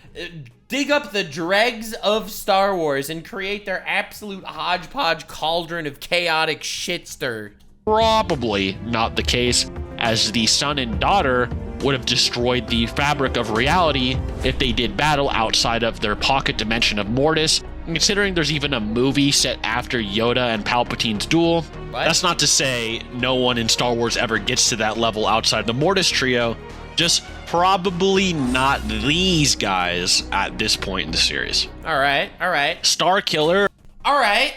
dig up the dregs of Star Wars and create their absolute hodgepodge cauldron of chaotic shit stir. Probably not the case, as the son and daughter would have destroyed the fabric of reality if they did battle outside of their pocket dimension of Mortis. Considering there's even a movie set after Yoda and Palpatine's duel, that's not to say no one in Star Wars ever gets to that level outside the Mortis trio, just probably not these guys at this point in the series. All right. Starkiller. All right.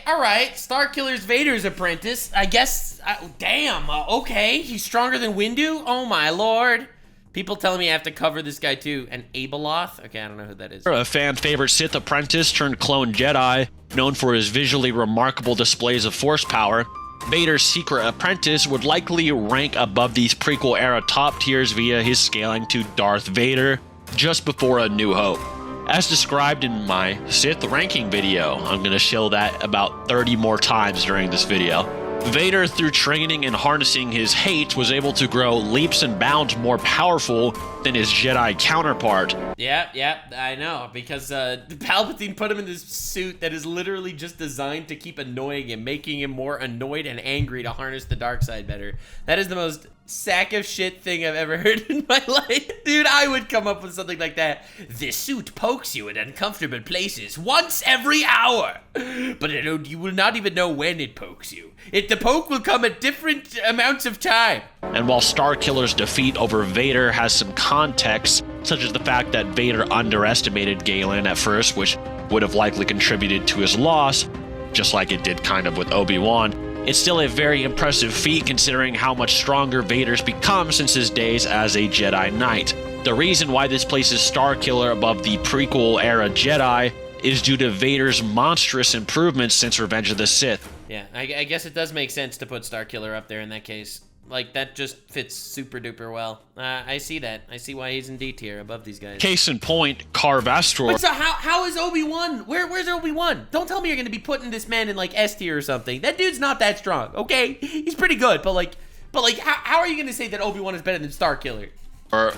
Starkiller's Vader's apprentice. I guess, damn, okay. He's stronger than Windu? Oh my lord. People telling me I have to cover this guy too. And Abeloth? Okay, I don't know who that is. A fan favorite Sith apprentice turned clone Jedi, known for his visually remarkable displays of Force power. Vader's secret apprentice would likely rank above these prequel era top tiers via his scaling to Darth Vader just before A New Hope. As described in my Sith ranking video, I'm going to show that about 30 more times during this video. Vader, through training and harnessing his hate, was able to grow leaps and bounds more powerful than his Jedi counterpart. Yeah, I know, because Palpatine put him in this suit that is literally just designed to keep annoying him, making him more annoyed and angry to harness the dark side better. That is the most sack of shit thing I've ever heard in my life. Dude, I would come up with something like that. This suit pokes you in uncomfortable places once every hour, but you will not even know when it pokes you. The poke will come at different amounts of time. And while Starkiller's defeat over Vader has some context, such as the fact that Vader underestimated Galen at first, which would have likely contributed to his loss, just like it did kind of with Obi-Wan, it's still a very impressive feat considering how much stronger Vader's become since his days as a Jedi Knight. The reason why this places Starkiller above the prequel era Jedi is due to Vader's monstrous improvements since Revenge of the Sith. Yeah, I guess it does make sense to put Starkiller up there in that case. Like, that just fits super duper well. I see that. I see why he's in D tier above these guys. Case in point, Carvastro. But so how is Obi-Wan? Where's Obi-Wan? Don't tell me you're gonna be putting this man in like S tier or something. That dude's not that strong, okay? He's pretty good, but how are you gonna say that Obi-Wan is better than Starkiller?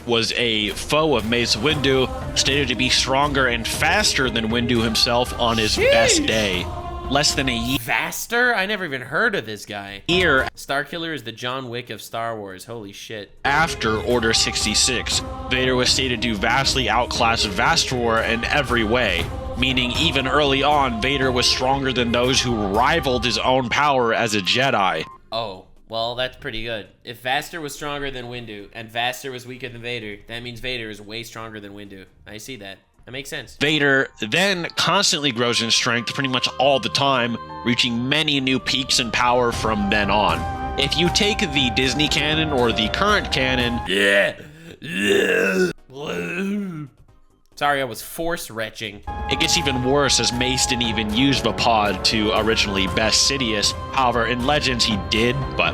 Was a foe of Mace Windu, stated to be stronger and faster than Windu himself on his best day. Less than a year. Faster? I never even heard of this guy. Starkiller is the John Wick of Star Wars. Holy shit. After Order 66, Vader was stated to vastly outclass Vastor in every way, meaning even early on, Vader was stronger than those who rivaled his own power as a Jedi. Oh, well, that's pretty good. If Vastor was stronger than Windu, and Vastor was weaker than Vader, that means Vader is way stronger than Windu. I see that. That makes sense. Vader then constantly grows in strength pretty much all the time, reaching many new peaks in power from then on. If you take the Disney canon or the current canon... Sorry, I was force retching. It gets even worse as Mace didn't even use Vapod to originally best Sidious. However, in Legends he did, but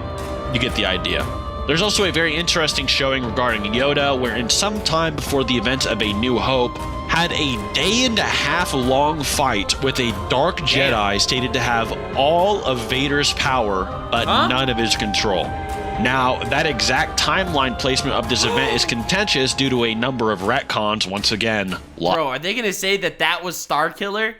you get the idea. There's also a very interesting showing regarding Yoda, wherein sometime before the event of A New Hope, had a day-and-a-half long fight with a Dark Jedi stated to have all of Vader's power, but none of his control. Now, that exact timeline placement of this event is contentious due to a number of retcons once again. Bro, are they gonna say that was Starkiller?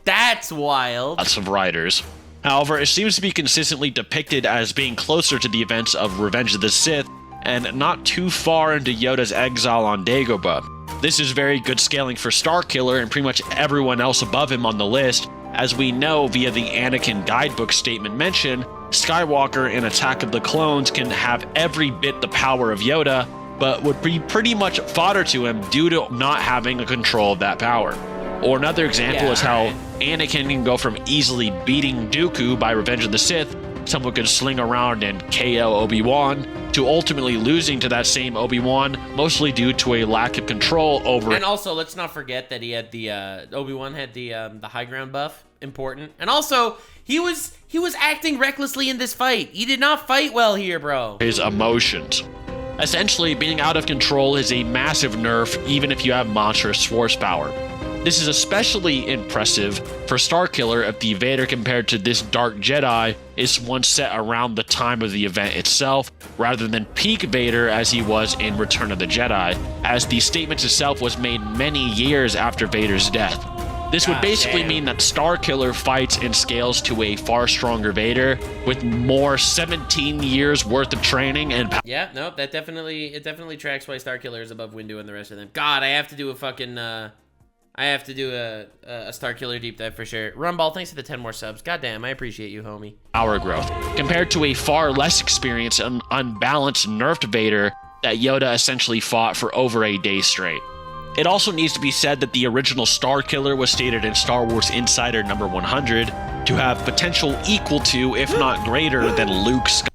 That's wild. Lots of writers. However, it seems to be consistently depicted as being closer to the events of Revenge of the Sith and not too far into Yoda's exile on Dagobah. This is very good scaling for Starkiller and pretty much everyone else above him on the list. As we know via the Anakin guidebook statement mentioned, Skywalker in Attack of the Clones can have every bit the power of Yoda, but would be pretty much fodder to him due to not having a control of that power. Or another example is how Anakin can go from easily beating Dooku by Revenge of the Sith, someone could sling around and KO Obi-Wan, to ultimately losing to that same Obi-Wan, mostly due to a lack of control over... And also, let's not forget that he had the, Obi-Wan had the high ground buff, important. And also, he was acting recklessly in this fight. He did not fight well here, bro. His emotions. Essentially, being out of control is a massive nerf, even if you have monstrous force power. This is especially impressive for Starkiller if the Vader compared to this Dark Jedi is one set around the time of the event itself, rather than peak Vader as he was in Return of the Jedi, as the statement itself was made many years after Vader's death. This would basically mean that Starkiller fights and scales to a far stronger Vader with more 17 years worth of training and power. Yeah, no, it definitely tracks why Starkiller is above Windu and the rest of them. God, I have to do a fucking I have to do a Starkiller deep dive for sure. Rumball, thanks for the 10 more subs. Goddamn, I appreciate you, homie. Power growth, compared to a far less experienced and unbalanced nerfed Vader that Yoda essentially fought for over a day straight. It also needs to be said that the original Starkiller was stated in Star Wars Insider number 100 to have potential equal to, if not greater than Luke Skywalker.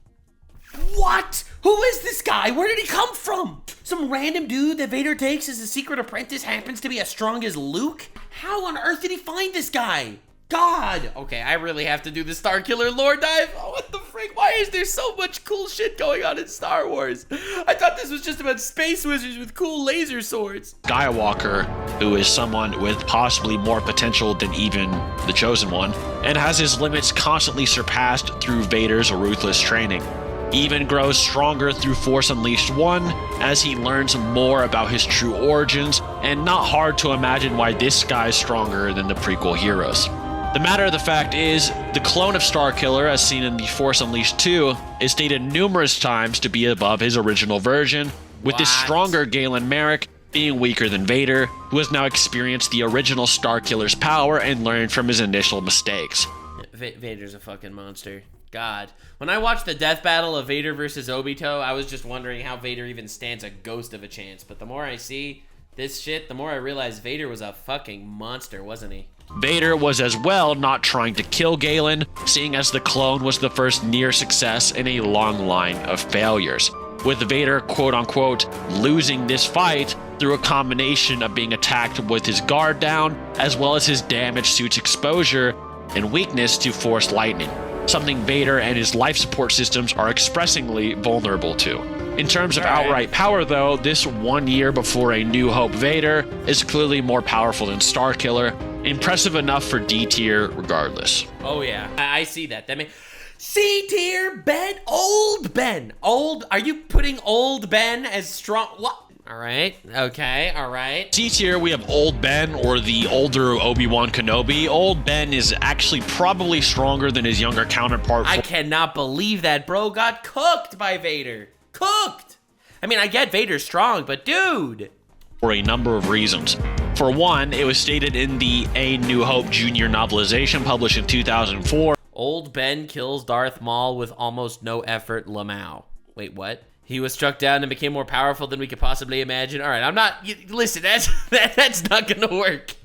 What? Who is this guy? Where did he come from? Some random dude that Vader takes as a secret apprentice happens to be as strong as Luke? How on earth did he find this guy? God! Okay, I really have to do the Starkiller lore dive. Oh, what the frick? Why is there so much cool shit going on in Star Wars? I thought this was just about space wizards with cool laser swords. Skywalker, who is someone with possibly more potential than even the Chosen One, and has his limits constantly surpassed through Vader's ruthless training. He even grows stronger through Force Unleashed 1 as he learns more about his true origins, and not hard to imagine why this guy's stronger than the prequel heroes. The matter of the fact is, the clone of Starkiller, as seen in the Force Unleashed 2, is stated numerous times to be above his original version, with this stronger Galen Merrick being weaker than Vader, who has now experienced the original Starkiller's power and learned from his initial mistakes. Vader's a fucking monster. God. When I watched the death battle of Vader versus Obito, I was just wondering how Vader even stands a ghost of a chance. But the more I see this shit, the more I realize Vader was a fucking monster, wasn't he? Vader was as well not trying to kill Galen, seeing as the clone was the first near success in a long line of failures, with Vader quote-unquote losing this fight through a combination of being attacked with his guard down, as well as his damaged suit's exposure and weakness to force lightning, something Vader and his life support systems are expressingly vulnerable to. In terms of outright power, though, this 1 year before A New Hope Vader is clearly more powerful than Starkiller, impressive enough for D tier regardless. Oh yeah, I see that. That means C tier Ben, old Ben, old. Are you putting old Ben as strong? What? All right, okay, all right. C tier, we have Old Ben, or the older Obi-Wan Kenobi. Old Ben is actually probably stronger than his younger counterpart. I cannot believe that bro got cooked by Vader. Cooked! I mean, I get Vader's strong, but dude! For a number of reasons. For one, it was stated in the A New Hope Junior novelization published in 2004. Old Ben kills Darth Maul with almost no effort, Lamau. Wait, what? He was struck down and became more powerful than we could possibly imagine. All right, I'm not... Listen, that's not gonna work.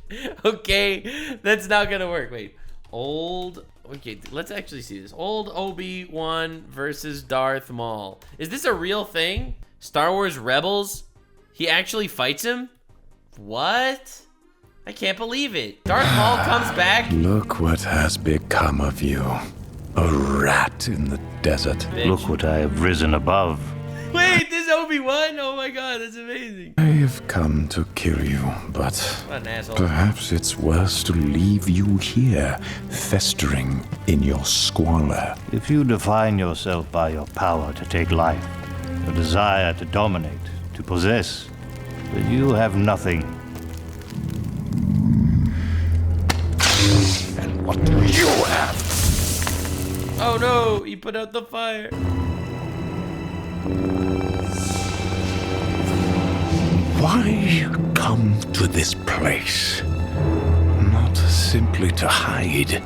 Okay? That's not gonna work. Wait. Old... Okay, let's actually see this. Old Obi-Wan versus Darth Maul. Is this a real thing? Star Wars Rebels? He actually fights him? What? I can't believe it. Darth Maul comes back. Look what has become of you. A rat in the desert. Bitch. Look what I have risen above. Wait, this Obi-Wan? Oh my god, that's amazing. I have come to kill you, but What an asshole. perhaps it's worse to leave you here, festering in your squalor. If you define yourself by your power to take life, your desire to dominate, to possess, then you have nothing. And what do you have? Oh no, he put out the fire. Why come to this place? Not simply to hide.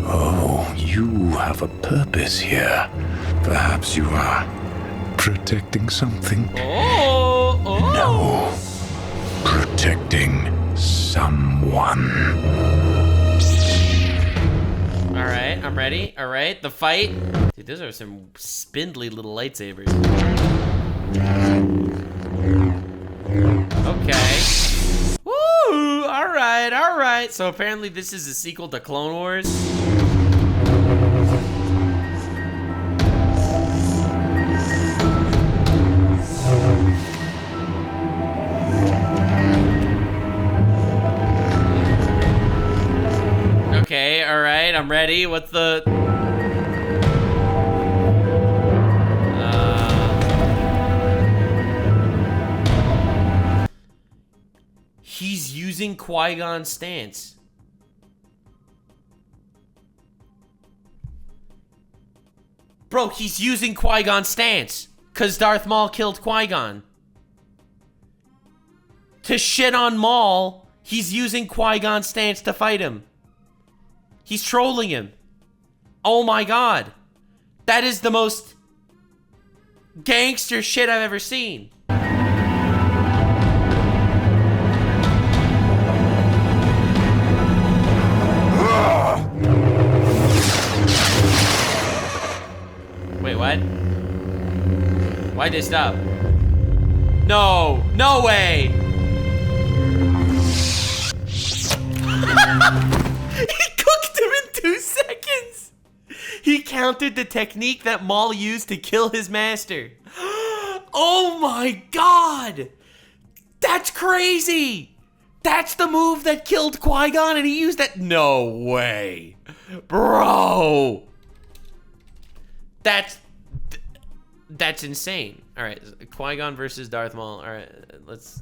Oh, you have a purpose here. Perhaps you are protecting something. Oh, oh. No. Protecting someone. Alright, I'm ready. Alright, the fight. Dude, those are some spindly little lightsabers. Okay. Woo! Alright, alright. So apparently this is a sequel to Clone Wars. Okay, alright, I'm ready. What's the... He's using Qui-Gon's stance. Bro, he's using Qui-Gon's stance. Because Darth Maul killed Qui-Gon. To shit on Maul, he's using Qui-Gon's stance to fight him. He's trolling him. Oh my god. That is the most gangster shit I've ever seen. Wait, what? Why'd they stop? No! No way! He cooked him in 2 seconds! He countered the technique that Maul used to kill his master. Oh my god! That's crazy! That's the move that killed Qui-Gon and he used that? No way. Bro! That's insane. Alright, Qui-Gon versus Darth Maul. Alright, let's...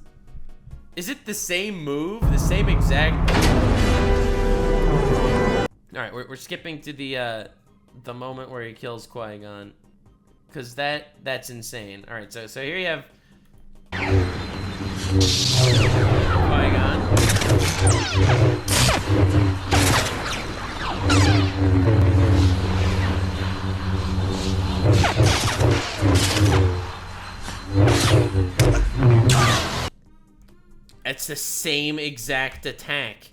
Is it the same move? The same exact... Alright, we're skipping to the moment where he kills Qui-Gon. Because that's insane. Alright, so here you have... Qui-Gon. It's the same exact attack.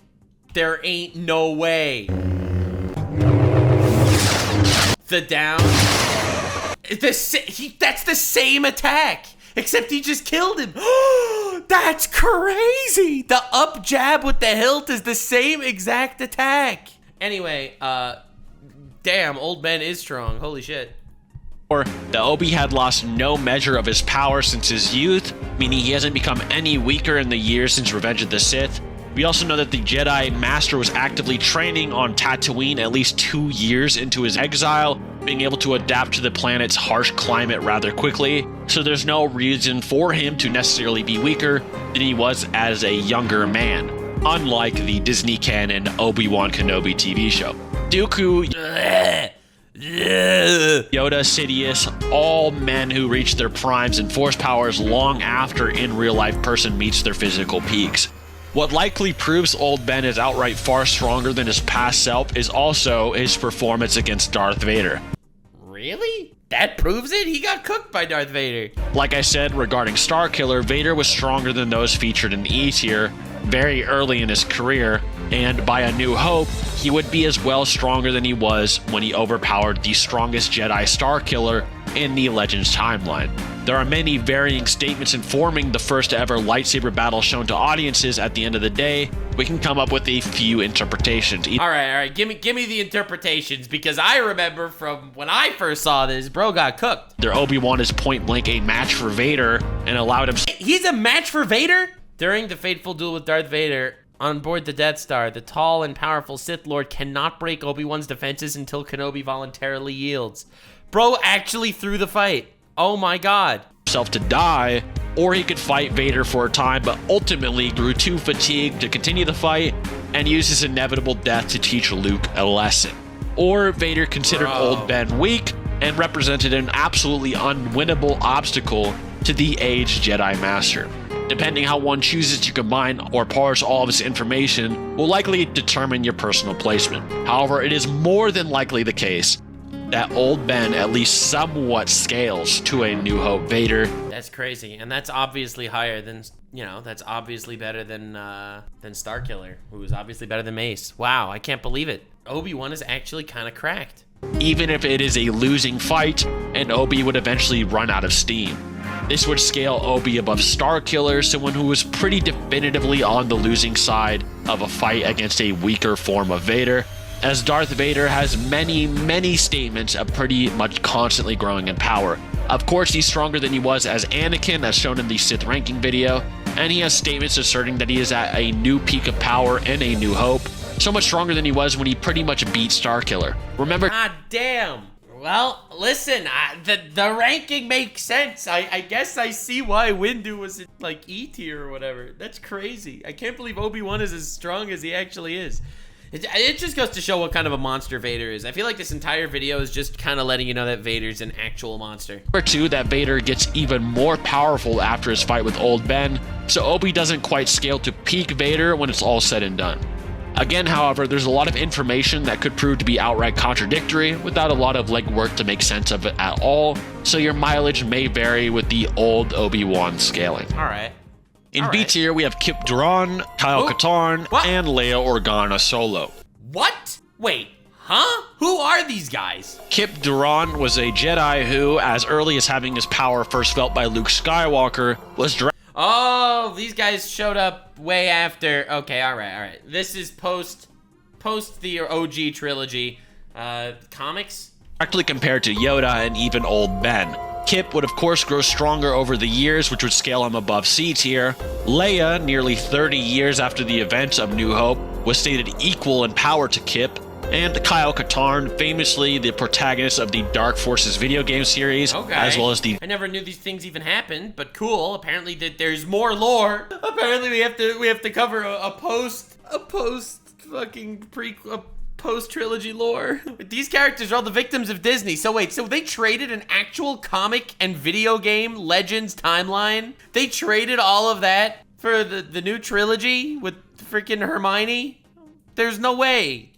There ain't no way. The down. That's the same attack. Except he just killed him. That's crazy. The up jab with the hilt is the same exact attack. Anyway, damn, old Ben is strong. Holy shit. The Obi had lost no measure of his power since his youth, meaning he hasn't become any weaker in the years since Revenge of the Sith. We also know that the Jedi Master was actively training on Tatooine at least 2 years into his exile, being able to adapt to the planet's harsh climate rather quickly, so there's no reason for him to necessarily be weaker than he was as a younger man, unlike the Disney canon Obi-Wan Kenobi TV show. Dooku, Yoda, Sidious, all men who reach their primes and force powers long after in real life person meets their physical peaks. What likely proves old Ben is outright far stronger than his past self is also his performance against Darth Vader. Really? That proves it? He got cooked by Darth Vader. Like I said regarding Starkiller, Vader was stronger than those featured in E tier very early in his career, and by A New Hope, he would be as well stronger than he was when he overpowered the strongest Jedi Starkiller in the Legends timeline. There are many varying statements informing the first ever lightsaber battle shown to audiences. At the end of the day, we can come up with a few interpretations. All right, give me the interpretations, because I remember from when I first saw this, bro got cooked. Their Obi-Wan is point blank a match for Vader and allowed him. He's a match for Vader? During the fateful duel with Darth Vader on board the Death Star, the tall and powerful Sith Lord cannot break Obi-Wan's defenses until Kenobi voluntarily yields. Bro actually threw the fight. Oh my god. Himself to die, or he could fight Vader for a time, but ultimately grew too fatigued to continue the fight and used his inevitable death to teach Luke a lesson. Or Vader considered old Ben weak and represented an absolutely unwinnable obstacle to the aged Jedi Master. Depending how one chooses to combine or parse all of this information will likely determine your personal placement. However, it is more than likely the case that old Ben at least somewhat scales to a New Hope Vader. That's crazy, and that's obviously higher than, that's obviously better than Starkiller, who is obviously better than Mace. Wow, I can't believe it. Obi-Wan is actually kind of cracked. Even if it is a losing fight, and Obi would eventually run out of steam. This would scale Obi above Starkiller, someone who was pretty definitively on the losing side of a fight against a weaker form of Vader, as Darth Vader has many statements of pretty much constantly growing in power. Of course, he's stronger than he was as Anakin, as shown in the Sith ranking video, and he has statements asserting that he is at a new peak of power in A New Hope, so much stronger than he was when he pretty much beat Starkiller. Remember? God damn. Well, listen, the ranking makes sense. I guess I see why Windu was in, like, E tier or whatever. That's crazy. I can't believe Obi-Wan is as strong as he actually is. It just goes to show what kind of a monster Vader is. I feel like this entire video is just kind of letting you know that Vader's an actual monster. Number 2, that Vader gets even more powerful after his fight with Old Ben, so Obi doesn't quite scale to peak Vader when it's all said and done. Again, however, there's a lot of information that could prove to be outright contradictory without a lot of legwork to make sense of it at all, so your mileage may vary with the old Obi-Wan scaling. All right. In B tier, we have Kip Duran, Kyle Katarn, and Leia Organa Solo. What? Wait, huh? Who are these guys? Kip Duran was a Jedi who, as early as having his power first felt by Luke Skywalker, was Oh, these guys showed up way after. Okay, all right. This is post the OG trilogy comics. Directly compared to Yoda and even Old Ben. Kip would of course grow stronger over the years, which would scale him above C tier. Leia, nearly 30 years after the events of New Hope, was stated equal in power to Kip. And Kyle Katarn, famously the protagonist of the Dark Forces video game series, as well as the... I never knew these things even happened, but cool. Apparently that there's more lore. Apparently we have to cover a post-trilogy lore. These characters are all the victims of Disney. So wait, so they traded an actual comic and video game Legends timeline? They traded all of that for the new trilogy with freaking Hermione? There's no way.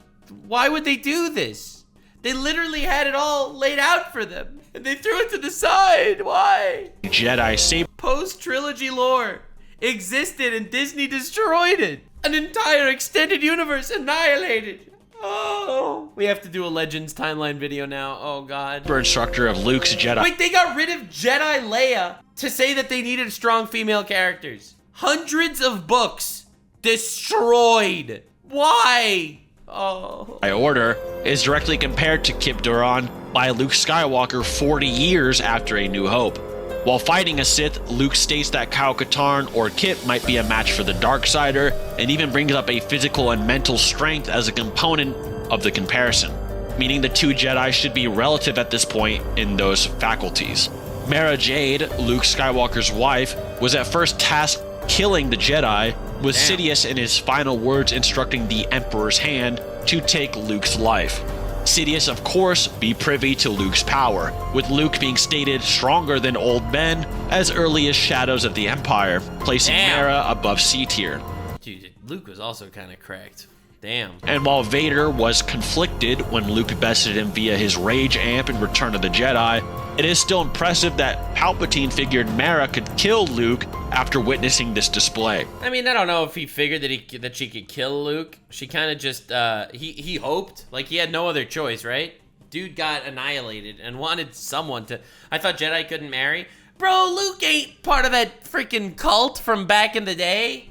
Why would they do this? They literally had it all laid out for them, and they threw it to the side. Why? Jedi saber. Post-trilogy lore existed and Disney destroyed it. An entire extended universe annihilated. Oh, we have to do a Legends timeline video now. Oh God. Instructor of Luke's Jedi. Wait, they got rid of Jedi Leia to say that they needed strong female characters. Hundreds of books destroyed. Why? Oh. By order is directly compared to Kip Duran by Luke Skywalker 40 years after A New Hope. While fighting a Sith, Luke states that Kyle Katarn or Kip might be a match for the Darksider, and even brings up a physical and mental strength as a component of the comparison, meaning the two Jedi should be relative at this point in those faculties. Mara Jade, Luke Skywalker's wife, was at first tasked killing the Jedi, with Sidious in his final words instructing the Emperor's hand to take Luke's life. Sidious, of course, be privy to Luke's power, with Luke being stated stronger than Old Ben as early as Shadows of the Empire, placing Mara above C tier. Dude, Luke was also kind of cracked. Damn. And while Vader was conflicted when Luke bested him via his Rage Amp in Return of the Jedi, it is still impressive that Palpatine figured Mara could kill Luke after witnessing this display. I mean, I don't know if he figured that she could kill Luke. She kind of just, he hoped. Like, he had no other choice, right? Dude got annihilated and wanted someone to... I thought Jedi couldn't marry. Bro, Luke ain't part of that freaking cult from back in the day.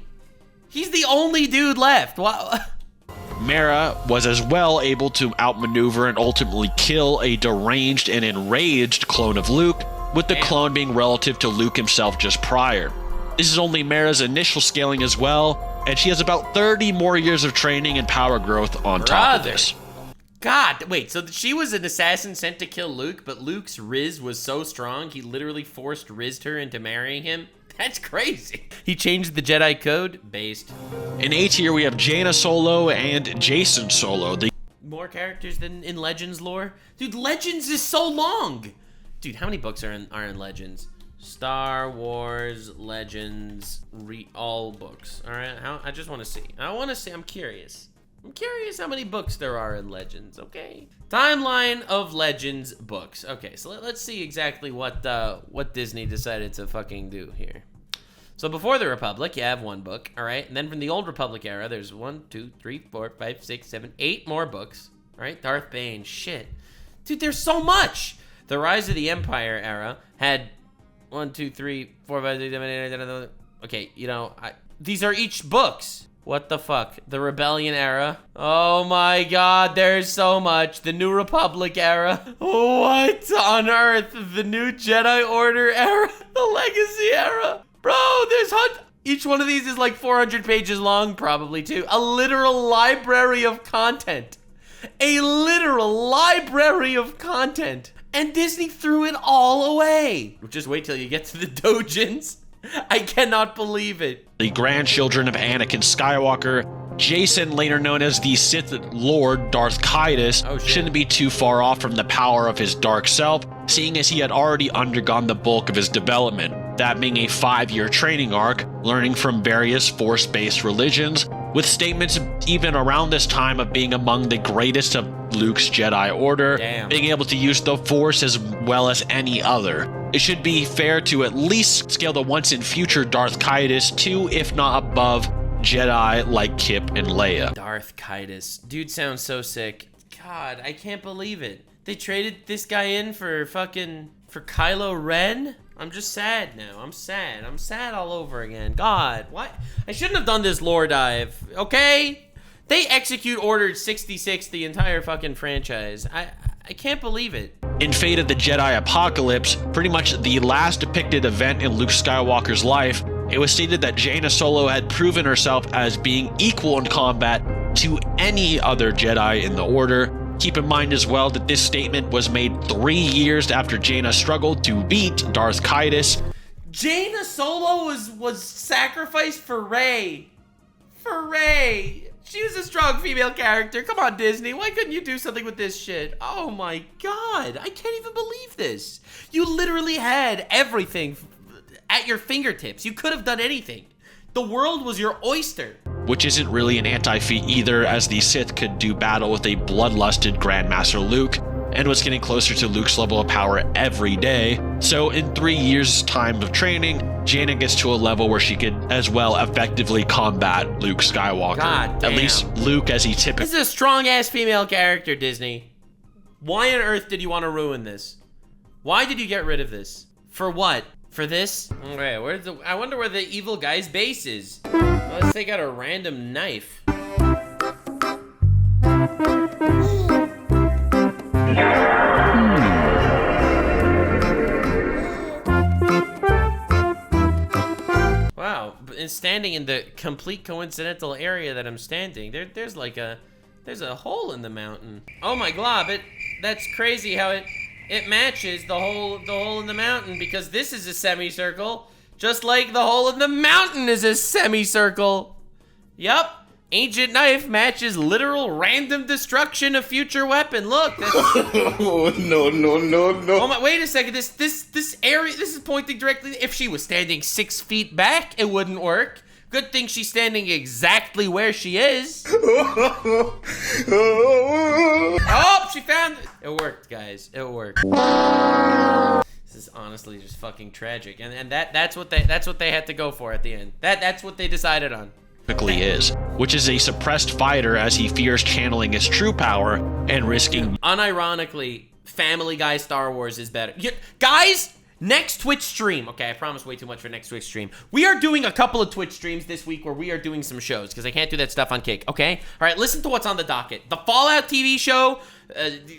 He's the only dude left. Wow. Mara was as well able to outmaneuver and ultimately kill a deranged and enraged clone of Luke, with the clone being relative to Luke himself just prior. This is only Mara's initial scaling as well, and she has about 30 more years of training and power growth on top of this. God, wait, so she was an assassin sent to kill Luke, but Luke's Riz was so strong, he literally forced Rizzed her into marrying him? That's crazy. He changed the Jedi code? Based. In A tier, we have Jaina Solo and Jason Solo. More characters than in Legends lore? Dude, Legends is so long! Dude, how many books are in Legends? Star Wars, Legends, all books. Alright, I just want to see. I'm curious. I'm curious how many books there are in Legends, okay? Timeline of Legends books. Okay, so let's see exactly what Disney decided to fucking do here. So before the Republic, you have one book, all right? And then from the old Republic era, there's 1, 2, 3, 4, 5, 6, 7, 8 more books, all right? Darth Bane, shit. Dude, there's so much! The Rise of the Empire era had 1, 2, 3, 4, 5, 6, 7, 8, 9, okay, you know, these are each books. What the fuck? The Rebellion era. Oh my god, there's so much. The New Republic era. What on earth? The New Jedi Order era. The Legacy era. Bro, there's each one of these is like 400 pages long, probably too. A literal library of content. A literal library of content. And Disney threw it all away. Just wait till you get to the Dojins. I cannot believe it. The grandchildren of Anakin Skywalker, Jason, later known as the Sith Lord Darth Caedus, shouldn't be too far off from the power of his dark self, seeing as he had already undergone the bulk of his development, that being a 5-year training arc, learning from various Force-based religions, with statements even around this time of being among the greatest of Luke's Jedi Order, being able to use the Force as well as any other. It should be fair to at least scale the once-in-future Darth Caedus to, if not above, Jedi like Kip and Leia. Darth Caedus. Dude sounds so sick. God, I can't believe it. They traded this guy in for Kylo Ren? I'm just sad now. I'm sad. I'm sad all over again. God, what? I shouldn't have done this lore dive, okay? They execute Order 66 the entire fucking franchise. I can't believe it. In Fate of the Jedi Apocalypse, pretty much the last depicted event in Luke Skywalker's life, it was stated that Jaina Solo had proven herself as being equal in combat to any other Jedi in the Order. Keep in mind as well that this statement was made 3 years after Jaina struggled to beat Darth Caedus. Jaina Solo was sacrificed for Rey. For Rey. She was a strong female character. Come on, Disney. Why couldn't you do something with this shit? Oh my god. I can't even believe this. You literally had everything at your fingertips. You could have done anything. The world was your oyster. Which isn't really an anti-feat either, as the Sith could do battle with a bloodlusted Grandmaster Luke, and was getting closer to Luke's level of power every day. So in 3 years' time of training, Jaina gets to a level where she could as well effectively combat Luke Skywalker. God damn. At least Luke as he typically... This is a strong-ass female character, Disney. Why on earth did you want to ruin this? Why did you get rid of this? For what? For this? Okay, I wonder where the evil guy's base is. Unless they got a random knife. Wow, and standing in the complete coincidental area that I'm standing, there's a hole in the mountain. Oh my glob, that's crazy how it matches the hole in the mountain, because this is a semicircle, just like the hole in the mountain is a semicircle. Yup. Ancient knife matches literal random destruction of future weapon. Look. Oh, no. Oh my, wait a second. This area, this is pointing directly. If she was standing 6 feet back, it wouldn't work. Good thing she's standing exactly where she is. Oh, she found it. It worked, guys. It worked. This is honestly just fucking tragic. And that's what they had to go for at the end. That's what they decided on. Is, which is a suppressed fighter as he fears channeling his true power and risking... Unironically, Family Guy Star Wars is better. Guys, Next Twitch stream. Okay, I promised way too much for next Twitch stream. We are doing a couple of Twitch streams this week where we are doing some shows because I can't do that stuff on Kick, okay? All right, listen to what's on the docket. The Fallout TV show,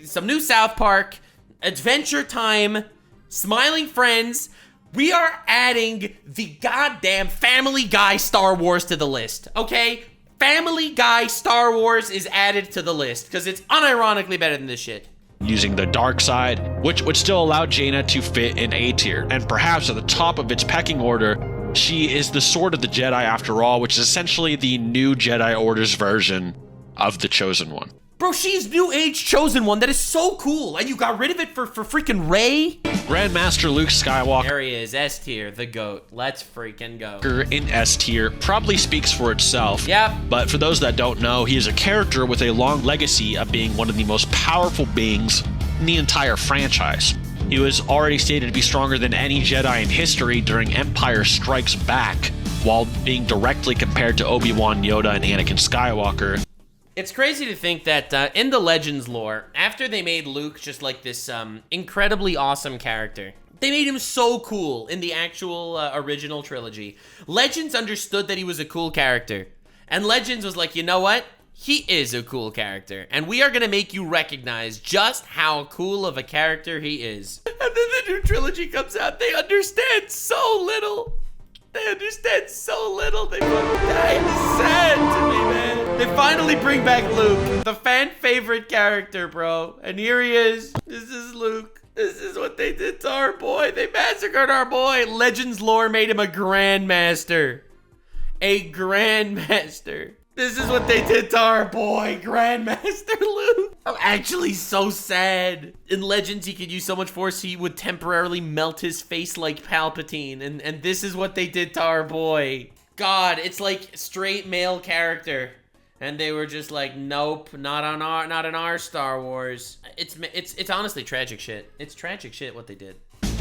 some new South Park, Adventure Time, Smiling Friends. We are adding the goddamn Family Guy Star Wars to the list, okay? Family Guy Star Wars is added to the list because it's unironically better than this shit. Using the dark side, which would still allow Jaina to fit in A tier, and perhaps at the top of its pecking order, she is the Sword of the Jedi after all, which is essentially the new Jedi Order's version of the Chosen One. Bro, she's New Age Chosen One. That is so cool. And you got rid of it for freaking Rey? Grandmaster Luke Skywalker. There he is, S tier, the GOAT. Let's freaking go. In S tier probably speaks for itself. Yep. But for those that don't know, he is a character with a long legacy of being one of the most powerful beings in the entire franchise. He was already stated to be stronger than any Jedi in history during Empire Strikes Back, while being directly compared to Obi-Wan, Yoda, and Anakin Skywalker. It's crazy to think that in the Legends lore, after they made Luke just like this incredibly awesome character, they made him so cool in the actual original trilogy. Legends understood that he was a cool character. And Legends was like, you know what? He is a cool character. And we are going to make you recognize just how cool of a character he is. And then the new trilogy comes out. They understand so little. They understand so little. They fucking die. It's sad to me, man. They finally bring back Luke, the fan favorite character, bro. And here he is. This is Luke. This is what they did to our boy. They massacred our boy. Legends lore made him a Grandmaster. A Grandmaster. This is what they did to our boy, Grandmaster Luke. I'm actually so sad. In Legends, he could use so much force, he would temporarily melt his face like Palpatine. And this is what they did to our boy. God, it's like straight male character. And they were just like, nope, not in our Star Wars. It's honestly tragic shit. It's tragic shit what they did.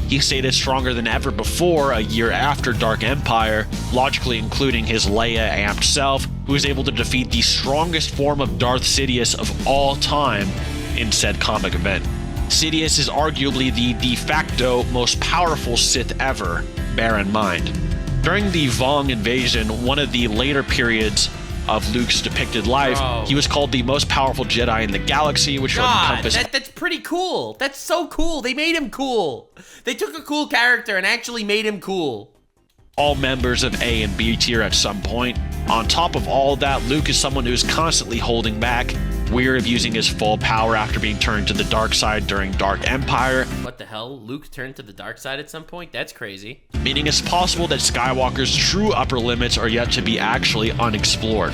He stayed stronger than ever before a year after Dark Empire, logically including his Leia amped self, who was able to defeat the strongest form of Darth Sidious of all time in said comic event. Sidious is arguably the de facto most powerful Sith ever, bear in mind. During the Vong invasion, one of the later periods of Luke's depicted life, he was called the most powerful Jedi in the galaxy, which would encompass... That's pretty cool. That's so cool. They made him cool. They took a cool character and actually made him cool. All members of A and B tier at some point. On top of all that, Luke is someone who is constantly holding back, weary of using his full power after being turned to the dark side during Dark Empire. What the hell? Luke turned to the dark side at some point? That's crazy. Meaning it's possible that Skywalker's true upper limits are yet to be actually unexplored.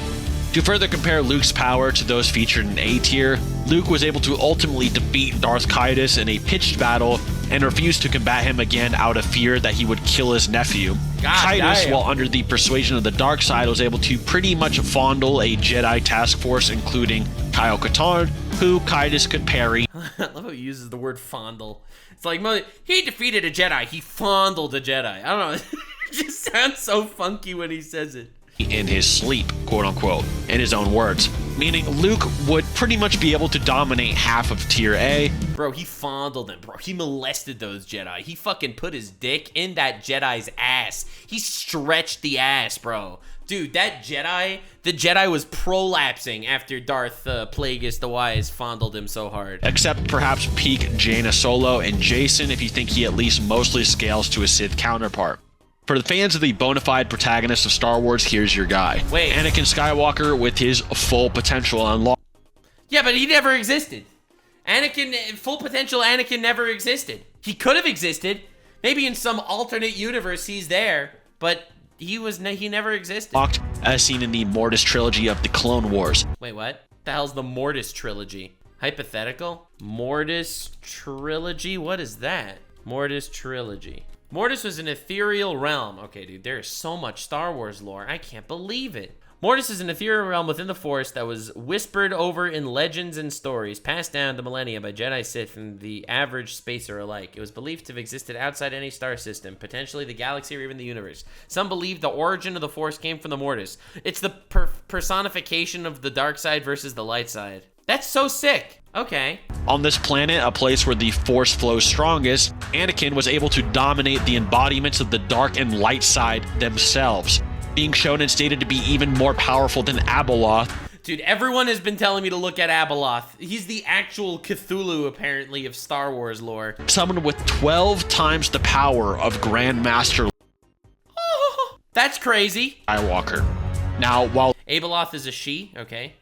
To further compare Luke's power to those featured in A tier, Luke was able to ultimately defeat Darth Caedus in a pitched battle and refused to combat him again out of fear that he would kill his nephew. Caedus, while under the persuasion of the dark side, was able to pretty much fondle a Jedi task force, including Kyle Katarn, who Caedus could parry. I love how he uses the word fondle. It's like, he defeated a Jedi, he fondled a Jedi. I don't know, it just sounds so funky when he says it. In his sleep, quote unquote, in his own words. Meaning Luke would pretty much be able to dominate half of tier A. Bro, he fondled them, bro. He molested those Jedi. He fucking put his dick in that Jedi's ass. He stretched the ass, bro. Dude, that Jedi, the Jedi was prolapsing after Darth Plagueis the Wise fondled him so hard. Except perhaps peak Jaina Solo and Jason if you think he at least mostly scales to a Sith counterpart. For the fans of the bona fide protagonist of Star Wars, here's your guy. Wait. Anakin Skywalker with his full potential unlocked. Yeah, but he never existed. Full potential Anakin never existed. He could have existed. Maybe in some alternate universe he's there, but he never existed. As seen in the Mortis trilogy of the Clone Wars. Wait, what? The hell's the Mortis trilogy? Hypothetical? Mortis trilogy? What is that? Mortis trilogy. Mortis was an ethereal realm. Okay, dude, there is so much Star Wars lore. I can't believe it. Mortis is an ethereal realm within the Force that was whispered over in legends and stories, passed down the millennia by Jedi, Sith, and the average spacer alike. It was believed to have existed outside any star system, potentially the galaxy or even the universe. Some believe the origin of the Force came from the Mortis. It's the personification of the dark side versus the light side. That's so sick. Okay. On this planet, a place where the Force flows strongest, Anakin was able to dominate the embodiments of the dark and light side themselves, being shown and stated to be even more powerful than Abeloth. Dude, everyone has been telling me to look at Abeloth. He's the actual Cthulhu, apparently, of Star Wars lore. Someone with 12 times the power of Grandmaster That's crazy. Skywalker. Now, while Abeloth is a she, okay,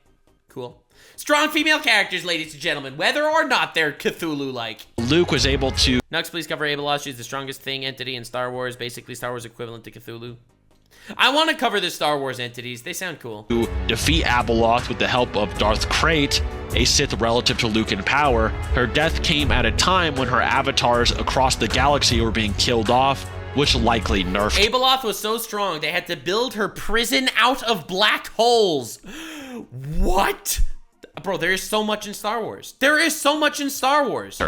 cool. Strong female characters, ladies and gentlemen, whether or not they're Cthulhu-like. Luke was able to Nux, please cover Abeloth. She's the strongest thing entity in Star Wars, basically Star Wars equivalent to Cthulhu. I want to cover the Star Wars entities. They sound cool. defeat Abeloth with the help of Darth Krayt, a Sith relative to Luke in power. Her death came at a time when her avatars across the galaxy were being killed off, which likely nerfed. Abeloth was so strong, they had to build her prison out of black holes. What? Bro, there is so much in Star Wars. There is so much in Star Wars.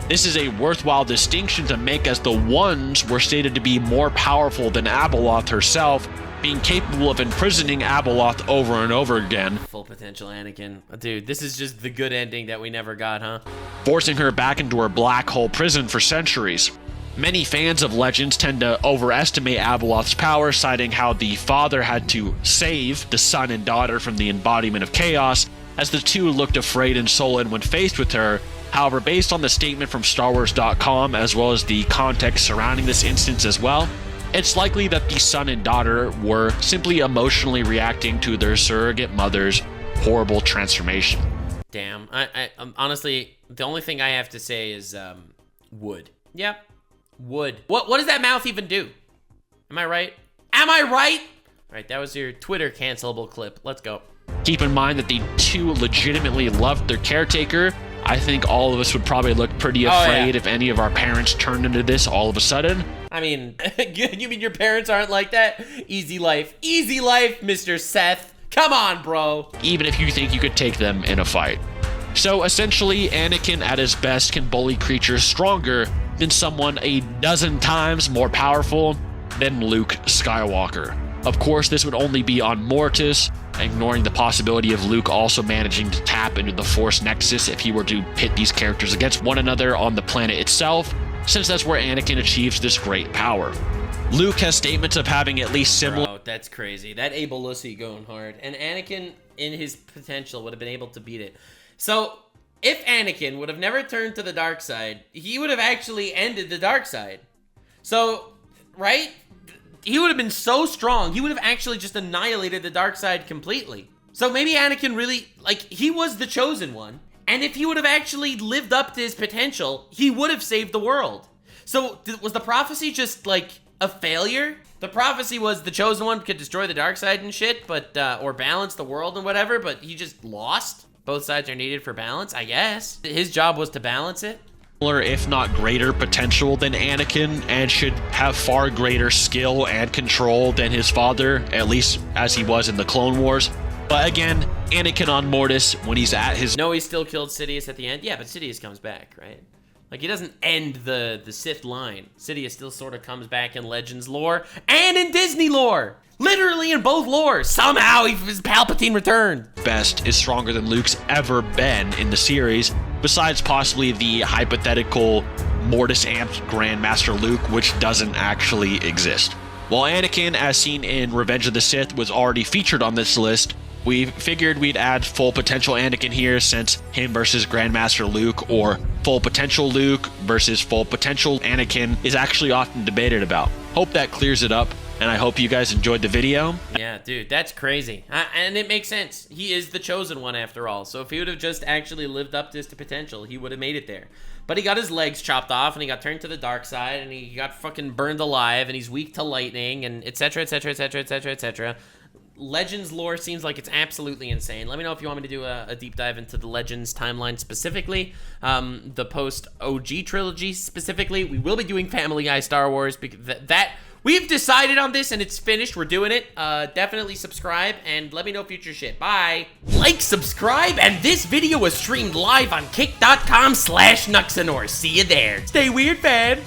This is a worthwhile distinction to make, as the ones were stated to be more powerful than Abeloth herself, being capable of imprisoning Abeloth over and over again. Full potential Anakin. Dude, this is just the good ending that we never got, huh? Forcing her back into her black hole prison for centuries. Many fans of Legends tend to overestimate Abeloth's power, citing how the father had to save the son and daughter from the embodiment of chaos, as the two looked afraid and sullen when faced with her. However, based on the statement from StarWars.com, as well as the context surrounding this instance as well, it's likely that the son and daughter were simply emotionally reacting to their surrogate mother's horrible transformation. Damn. I honestly, the only thing I have to say is, wood. Yep. Wood. What does that mouth even do? Am I right? Am I right? All right, that was your Twitter cancelable clip. Let's go. Keep in mind that the two legitimately loved their caretaker. I think all of us would probably look pretty afraid if any of our parents turned into this all of a sudden. I mean, you mean your parents aren't like that? Easy life, Mr. Seth. Come on, bro. Even if you think you could take them in a fight. So essentially, Anakin at his best can bully creatures stronger than someone a dozen times more powerful than Luke Skywalker. Of course, this would only be on Mortis, ignoring the possibility of Luke also managing to tap into the Force Nexus if he were to pit these characters against one another on the planet itself, since that's where Anakin achieves this great power. Luke has statements of having at least similar... Bro, that's crazy. That Abel-Lucy going hard. And Anakin, in his potential, would have been able to beat it. So, if Anakin would have never turned to the dark side, he would have actually ended the dark side. So, right? He would have been so strong, he would have actually just annihilated the dark side completely. So maybe Anakin really, like, he was the chosen one. And if he would have actually lived up to his potential, he would have saved the world. So was the prophecy just, like, a failure? The prophecy was the chosen one could destroy the dark side and shit, but, or balance the world and whatever, but he just lost? Both sides are needed for balance, I guess. His job was to balance it. If not greater potential than Anakin, and should have far greater skill and control than his father, at least as he was in the Clone Wars. But again, Anakin on Mortis, when he's at his... No, he still killed Sidious at the end? Yeah, but Sidious comes back, right? Like, he doesn't end the Sith line. Sidious still sort of comes back in Legends lore and in Disney lore. Literally in both lores. Somehow his Palpatine returned. Best is stronger than Luke's ever been in the series, besides possibly the hypothetical Mortis-amped Grandmaster Luke, which doesn't actually exist. While Anakin, as seen in Revenge of the Sith, was already featured on this list, we figured we'd add full potential Anakin here, since him versus Grandmaster Luke, or full potential Luke versus full potential Anakin, is actually often debated about. Hope that clears it up, and I hope you guys enjoyed the video. Yeah, dude, that's crazy. And it makes sense. He is the chosen one after all. So if he would have just actually lived up to his potential, he would have made it there. But he got his legs chopped off, and he got turned to the dark side, and he got fucking burned alive, and he's weak to lightning, and etc, etc, etc, etc, etc. Legends lore seems like it's absolutely insane. Let me know if you want me to do a deep dive into the Legends timeline specifically, the post-OG trilogy specifically. We will be doing Family Guy Star Wars, because that We've decided on this and it's finished. We're doing it. Definitely subscribe and let me know future shit. Bye. Like, subscribe, and this video was streamed live on kick.com/Nuxanor. See you there. Stay weird, fam.